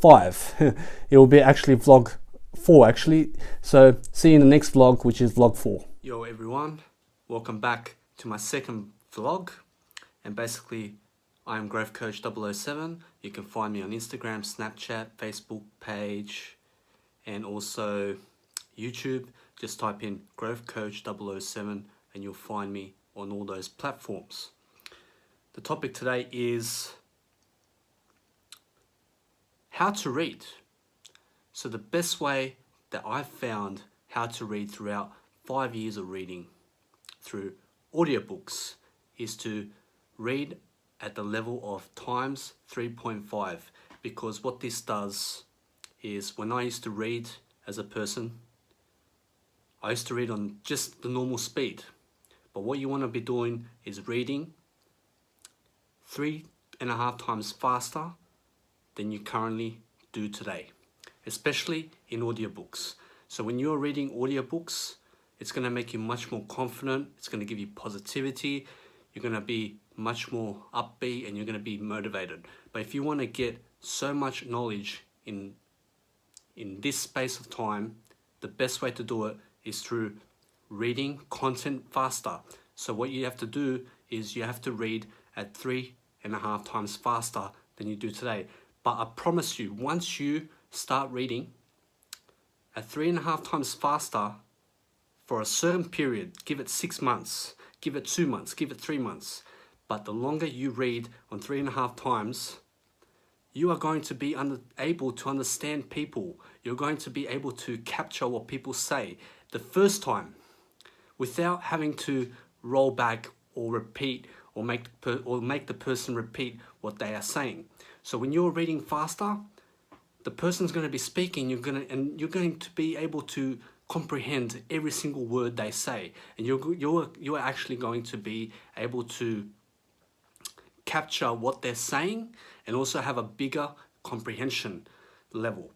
Speaker 5: 5. It will be actually vlog 4 actually. So see you in the next vlog, which is vlog 4. Yo everyone, welcome back to my second vlog, and basically I'm Growth Coach 007. You can find me on Instagram, Snapchat, Facebook page, and also YouTube. Just type in Growth Coach 007 and you'll find me on all those platforms. The topic today is how to read. So the best way that I've found how to read throughout 5 years of reading through audiobooks is to read at the level of times 3.5, because what this does is, when I used to read as a person, I used to read on just the normal speed, but what you want to be doing is reading 3.5 times faster than you currently do today, especially in audiobooks. So when you're reading audiobooks, it's going to make you much more confident, it's going to give you positivity, you're going to be much more upbeat, and you're going to be motivated. But if you want to get so much knowledge in this space of time, the best way to do it is through reading content faster. So what you have to do is you have to read at 3.5 times faster than you do today. But I promise you, once you start reading at 3.5 times faster for a certain period, give it 6 months, give it 2 months, give it 3 months, but the longer you read on 3.5 times, you are going to be able to understand people. You're going to be able to capture what people say the first time without having to roll back or repeat or make the person repeat what they are saying. So when you're reading faster, the person's going to be speaking, you're going to be able to comprehend every single word they say, and you're actually going to be able to capture what they're saying and also have a bigger comprehension level,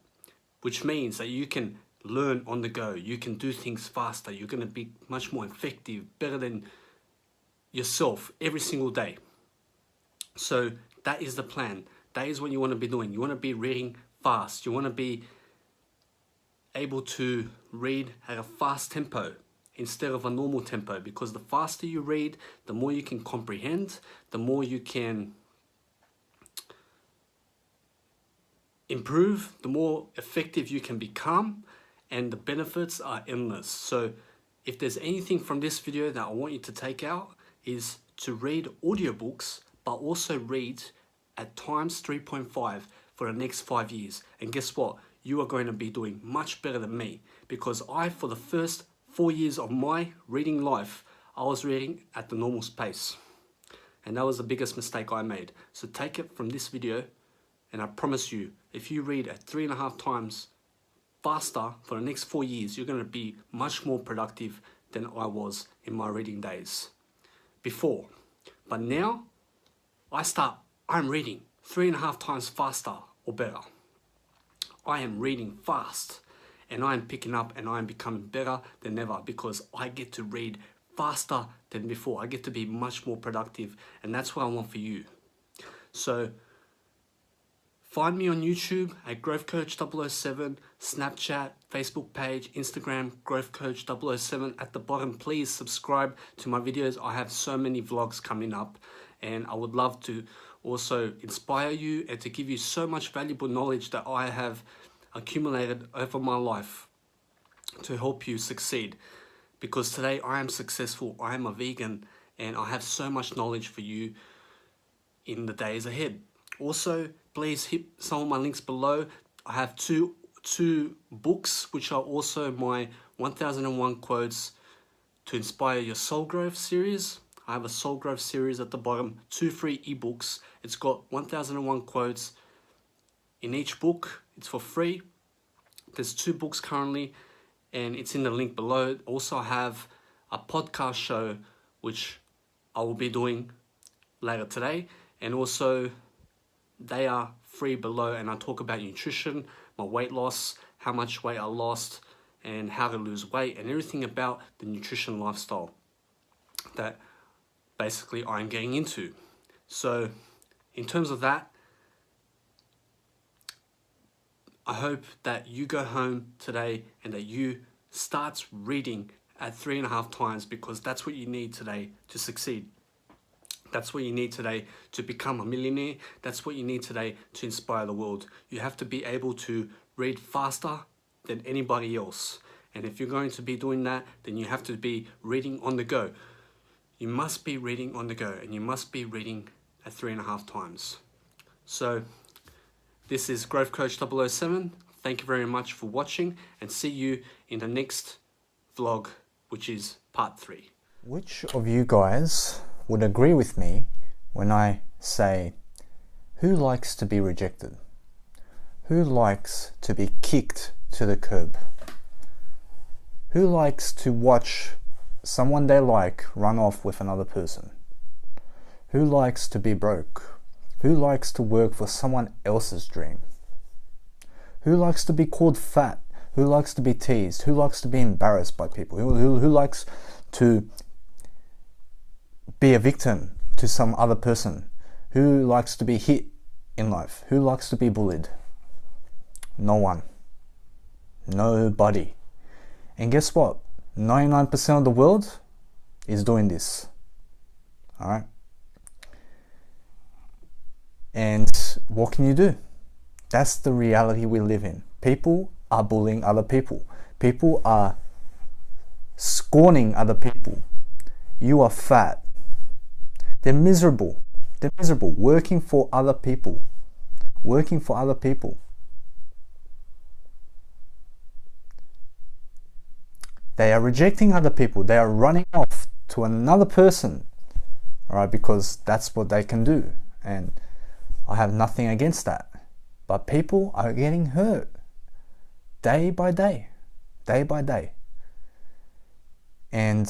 Speaker 5: which means that you can learn on the go, you can do things faster, you're going to be much more effective, better than yourself every single day. So that is the plan. That is what you want to be doing. You want to be reading fast. You want to be able to read at a fast tempo instead of a normal tempo, because the faster you read, the more you can comprehend, the more you can improve, the more effective you can become, and the benefits are endless. So if there's anything from this video that I want you to take out, is to read audiobooks, but also read at times 3.5 for the next 5 years. And guess what? You are going to be doing much better than me, because for the first 4 years of my reading life, I was reading at the normal pace. And that was the biggest mistake I made. So take it from this video, and I promise you, if you read at 3.5 times faster for the next 4 years, you're going to be much more productive than I was in my reading days before. But now, I'm reading 3.5 times faster or better. I am reading fast, and I am picking up, and I am becoming better than ever, because I get to read faster than before. I get to be much more productive, and that's what I want for you. So find me on YouTube at Growth Coach 007, Snapchat, Facebook page, Instagram, Growth Coach 007. At the bottom, please subscribe to my videos. I have so many vlogs coming up, and I would love to also inspire you and to give you so much valuable knowledge that I have accumulated over my life to help you succeed. Because today I am successful, I am a vegan, and I have so much knowledge for you in the days ahead. Also, please hit some of my links below. I have two books, which are also my 1001 quotes to inspire your soul growth series. I have a soul growth series at the bottom, 2 free ebooks. It's got 1001 quotes in each book. It's for free. There's 2 books currently, and it's in the link below. Also, I have a podcast show, which I will be doing later today, and also they are free below, and I talk about nutrition, my weight loss, how much weight I lost, and how to lose weight, and everything about the nutrition lifestyle that basically I'm getting into. So in terms of that, I hope that you go home today and that you start reading at 3.5 times, because that's what you need today to succeed. That's what you need today to become a millionaire. That's what you need today to inspire the world. You have to be able to read faster than anybody else. And if you're going to be doing that, then you have to be reading on the go. You must be reading on the go, and you must be reading at 3.5 times. So this is Growth Coach 007. Thank you very much for watching, and see you in the next vlog, which is part 3.
Speaker 1: Which of you guys would agree with me when I say, who likes to be rejected? Who likes to be kicked to the curb? Who likes to watch someone they like run off with another person? Who likes to be broke? Who likes to work for someone else's dream? Who likes to be called fat? Who likes to be teased? Who likes to be embarrassed by people? Who likes to be a victim to some other person? Who likes to be hit in life? Who likes to be bullied? No one. Nobody. And guess what? 99% of the world is doing this. Alright? And what can you do? That's the reality we live in. People are bullying other people. People are scorning other people. You are fat. They're miserable. They're miserable. Working for other people. Working for other people. They are rejecting other people. They are running off to another person. Alright, because that's what they can do. And I have nothing against that. But people are getting hurt. Day by day. Day by day. And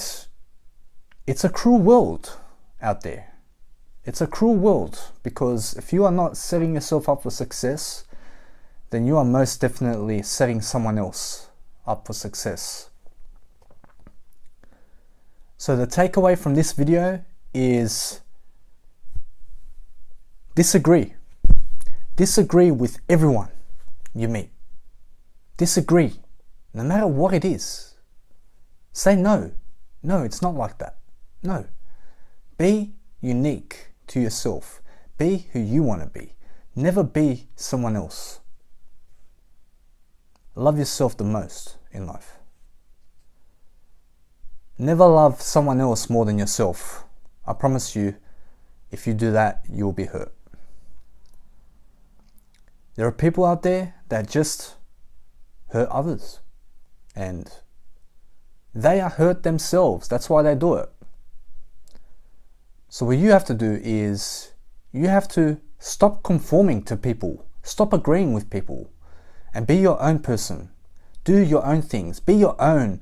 Speaker 1: it's a cruel world out there. It's a cruel world, because if you are not setting yourself up for success, then you are most definitely setting someone else up for success. So the takeaway from this video is disagree. Disagree with everyone you meet. Disagree, no matter what it is. Say no. No, it's not like that. No. Be unique to yourself. Be who you want to be. Never be someone else. Love yourself the most in life. Never love someone else more than yourself. I promise you, if you do that, you will be hurt. There are people out there that just hurt others, and they are hurt themselves. That's why they do it. So what you have to do is you have to stop conforming to people. Stop agreeing with people and be your own person. Do your own things. Be your own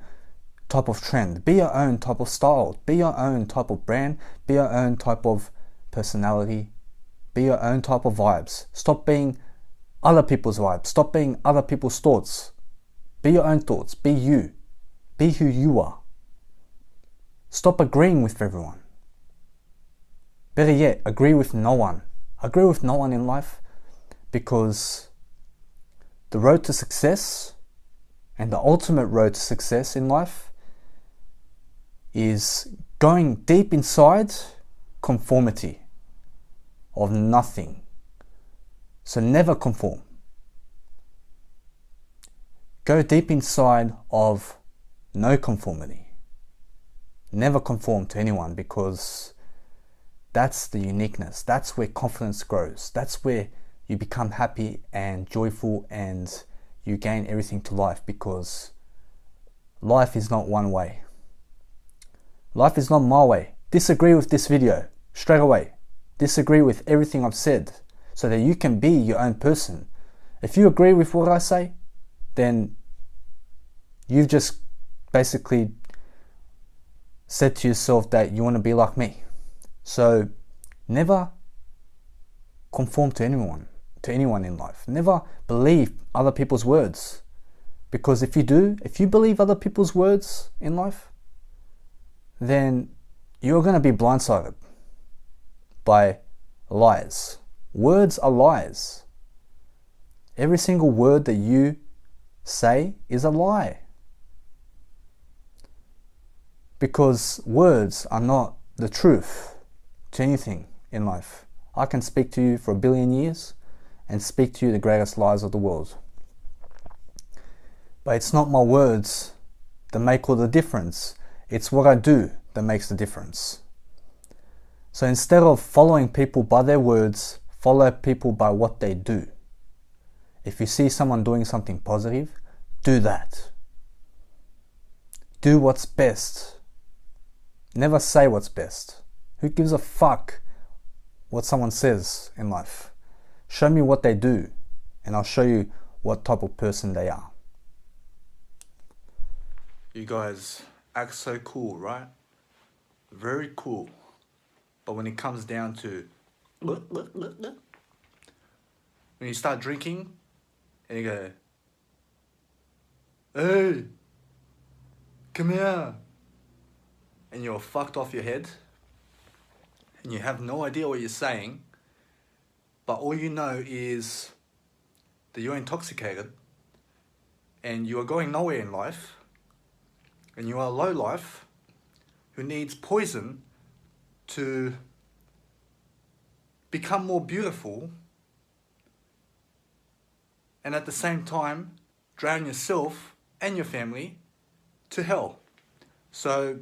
Speaker 1: type of trend. Be your own type of style. Be your own type of brand. Be your own type of personality. Be your own type of vibes. Stop being other people's vibes. Stop being other people's thoughts. Be your own thoughts. Be you. Be who you are. Stop agreeing with everyone. Better yet, agree with no one. Agree with no one in life, because the road to success and the ultimate road to success in life is going deep inside conformity of nothing. So never conform. Go deep inside of no conformity. Never conform to anyone, because that's the uniqueness. That's where confidence grows. That's where you become happy and joyful, and you gain everything to life, because life is not one way. Life is not my way. Disagree with this video straight away. Disagree with everything I've said, so that you can be your own person. If you agree with what I say, then you've just basically said to yourself that you want to be like me. So never conform to anyone in life. Never believe other people's words, because if you believe other people's words in life, then you're going to be blindsided by lies. Words are lies. Every single word that you say is a lie. Because words are not the truth to anything in life. I can speak to you for 1 billion years and speak to you the greatest lies of the world. But it's not my words that make all the difference. It's what I do that makes the difference. So instead of following people by their words, follow people by what they do. If you see someone doing something positive, do that. Do what's best. Never say what's best. Who gives a fuck what someone says in life? Show me what they do, and I'll show you what type of person they are.
Speaker 2: You guys act so cool, right? Very cool. But when it comes down to when you start drinking and you go, hey, come here, and you're fucked off your head and you have no idea what you're saying, but all you know is that you're intoxicated and you are going nowhere in life, and you are a low life who needs poison to become more beautiful, and at the same time drown yourself and your family to hell. So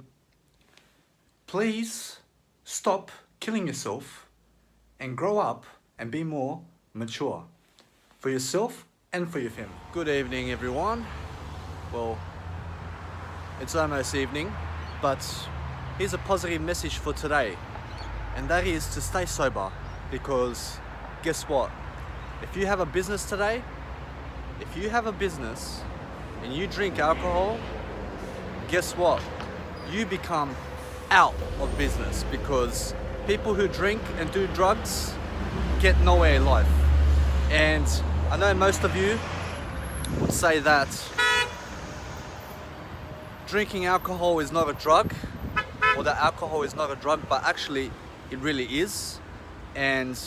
Speaker 2: please stop killing yourself and grow up and be more mature for yourself and for your family.
Speaker 5: Good evening, everyone. Well, it's almost evening, but here's a positive message for today, and that is to stay sober, because guess what? If you have a business today, if you have a business and you drink alcohol, guess what? You become out of business, because people who drink and do drugs get nowhere in life. And I know most of you would say that drinking alcohol is not a drug, or that alcohol is not a drug, but actually it really is. And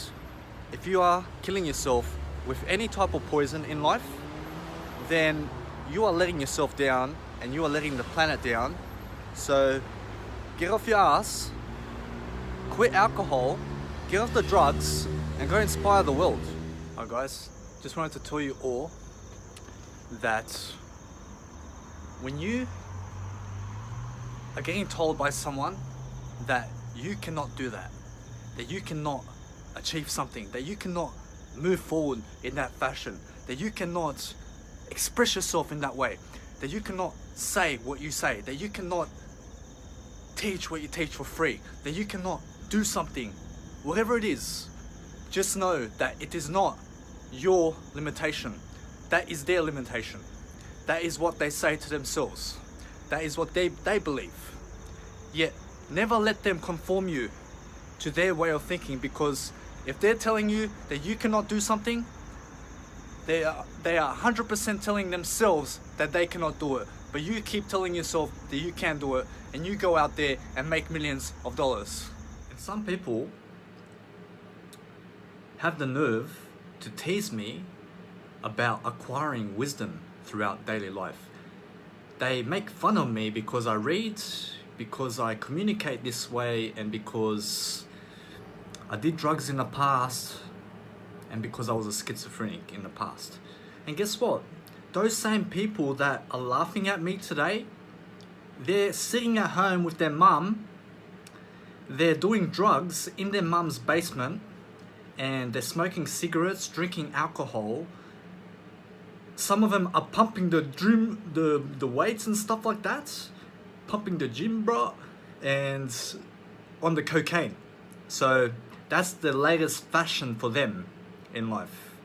Speaker 5: if you are killing yourself with any type of poison in life, then you are letting yourself down and you are letting the planet down. So get off your ass, quit alcohol, get off the drugs, and go inspire the world.
Speaker 2: Alright guys, just wanted to tell you all that when you are getting told by someone that you cannot do that you cannot achieve something, that you cannot move forward in that fashion, that you cannot express yourself in that way, that you cannot say what you say, that you cannot teach what you teach for free, that you cannot do something, whatever it is, just know that it is not your limitation. That is their limitation. That is what they say to themselves. That is what they believe. Yet, never let them conform you to their way of thinking, because if they're telling you that you cannot do something, they are 100% telling themselves that they cannot do it. But you keep telling yourself that you can do it, and you go out there and make millions of dollars. And some people have the nerve to tease me about acquiring wisdom throughout daily life. They make fun of me because I read, because I communicate this way, and because I did drugs in the past, and because I was a schizophrenic in the past. And guess what? Those same people that are laughing at me today, they're sitting at home with their mum, they're doing drugs in their mum's basement, and they're smoking cigarettes, drinking alcohol. Some of them are pumping the gym, the weights and stuff like that, pumping the gym, bro, and on the cocaine. So that's the latest fashion for them in life.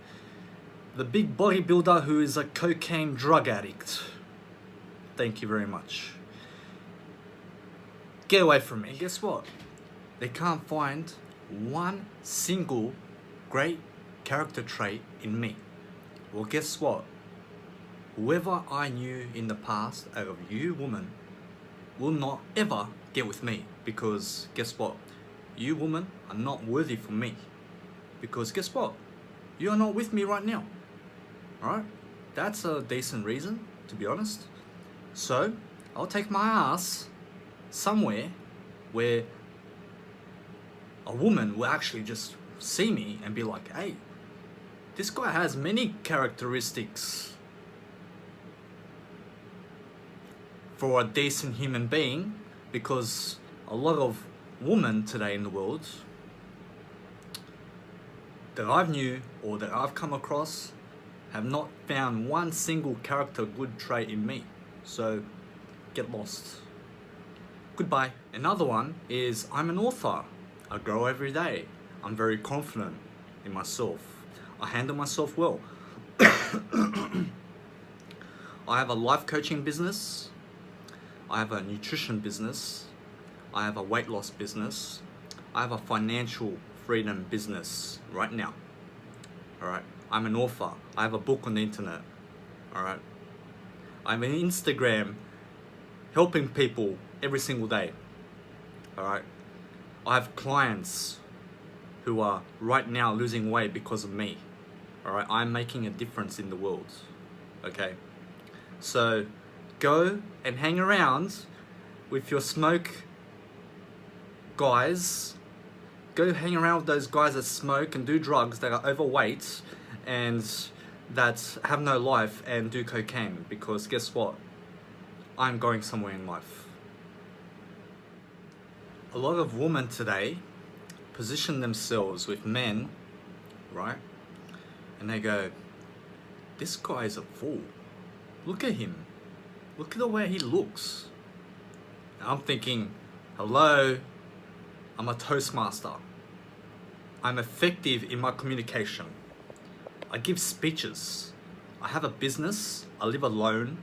Speaker 2: The big bodybuilder who is a cocaine drug addict. Thank you very much. Get away from me. And guess what? They can't find one single great character trait in me. Well, guess what? Whoever I knew in the past out of you woman will not ever get with me, because guess what? You women are not worthy for me, because guess what? You are not with me right now. Alright? That's a decent reason, to be honest. So I'll take my ass somewhere where a woman will actually just see me and be like, hey, this guy has many characteristics for a decent human being, because a lot of women today in the world that I've knew or that I've come across have not found one single character good trait in me. So get lost. Goodbye. Another one is I'm an author. I grow every day. I'm very confident in myself. I handle myself well. I have a life coaching business. I have a nutrition business. I have a weight loss business. I have a financial freedom business right now. Alright. I'm an author. I have a book on the internet. Alright. I'm on Instagram helping people every single day. Alright. I have clients who are right now losing weight because of me. Alright. I'm making a difference in the world. Okay. So go and hang around with your smoke guys. Go hang around with those guys that smoke and do drugs, that are overweight and that have no life and do cocaine, because guess what? I'm going somewhere in life. A lot of women today position themselves with men, right? And they go, this guy is a fool. Look at him. Look at the way he looks. And I'm thinking, hello, I'm a Toastmaster. I'm effective in my communication. I give speeches. I have a business. I live alone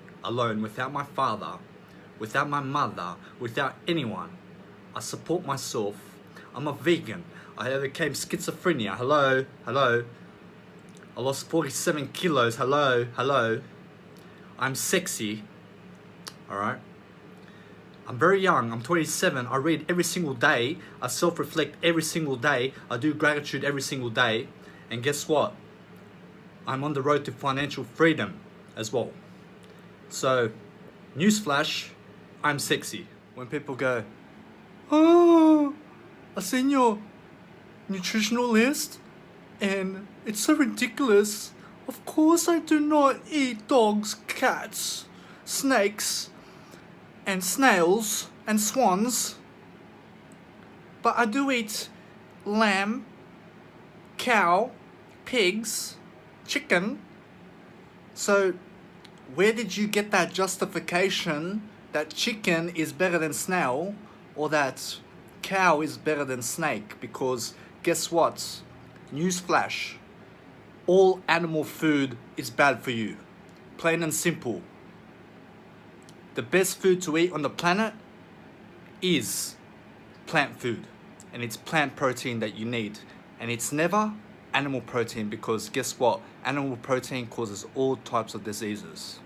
Speaker 2: without my father, without my mother, without anyone. I support myself. I'm a vegan. I overcame schizophrenia. Hello, hello. I lost 47 kilos. Hello, hello. I'm sexy. Alright. I'm very young. I'm 27. I read every single day. I self-reflect every single day. I do gratitude every single day. And guess what? I'm on the road to financial freedom as well. So, newsflash, I'm sexy. When people go, oh, I seen your nutritional list and it's so ridiculous. Of course I do not eat dogs, cats, snakes, and snails, and swans. But I do eat lamb, cow, pigs, chicken. So where did you get that justification that chicken is better than snail, or that cow is better than snake? Because guess what? Newsflash. All animal food is bad for you. Plain and simple. The best food to eat on the planet is plant food. And it's plant protein that you need. And it's never animal protein, because guess what? Animal protein causes all types of diseases.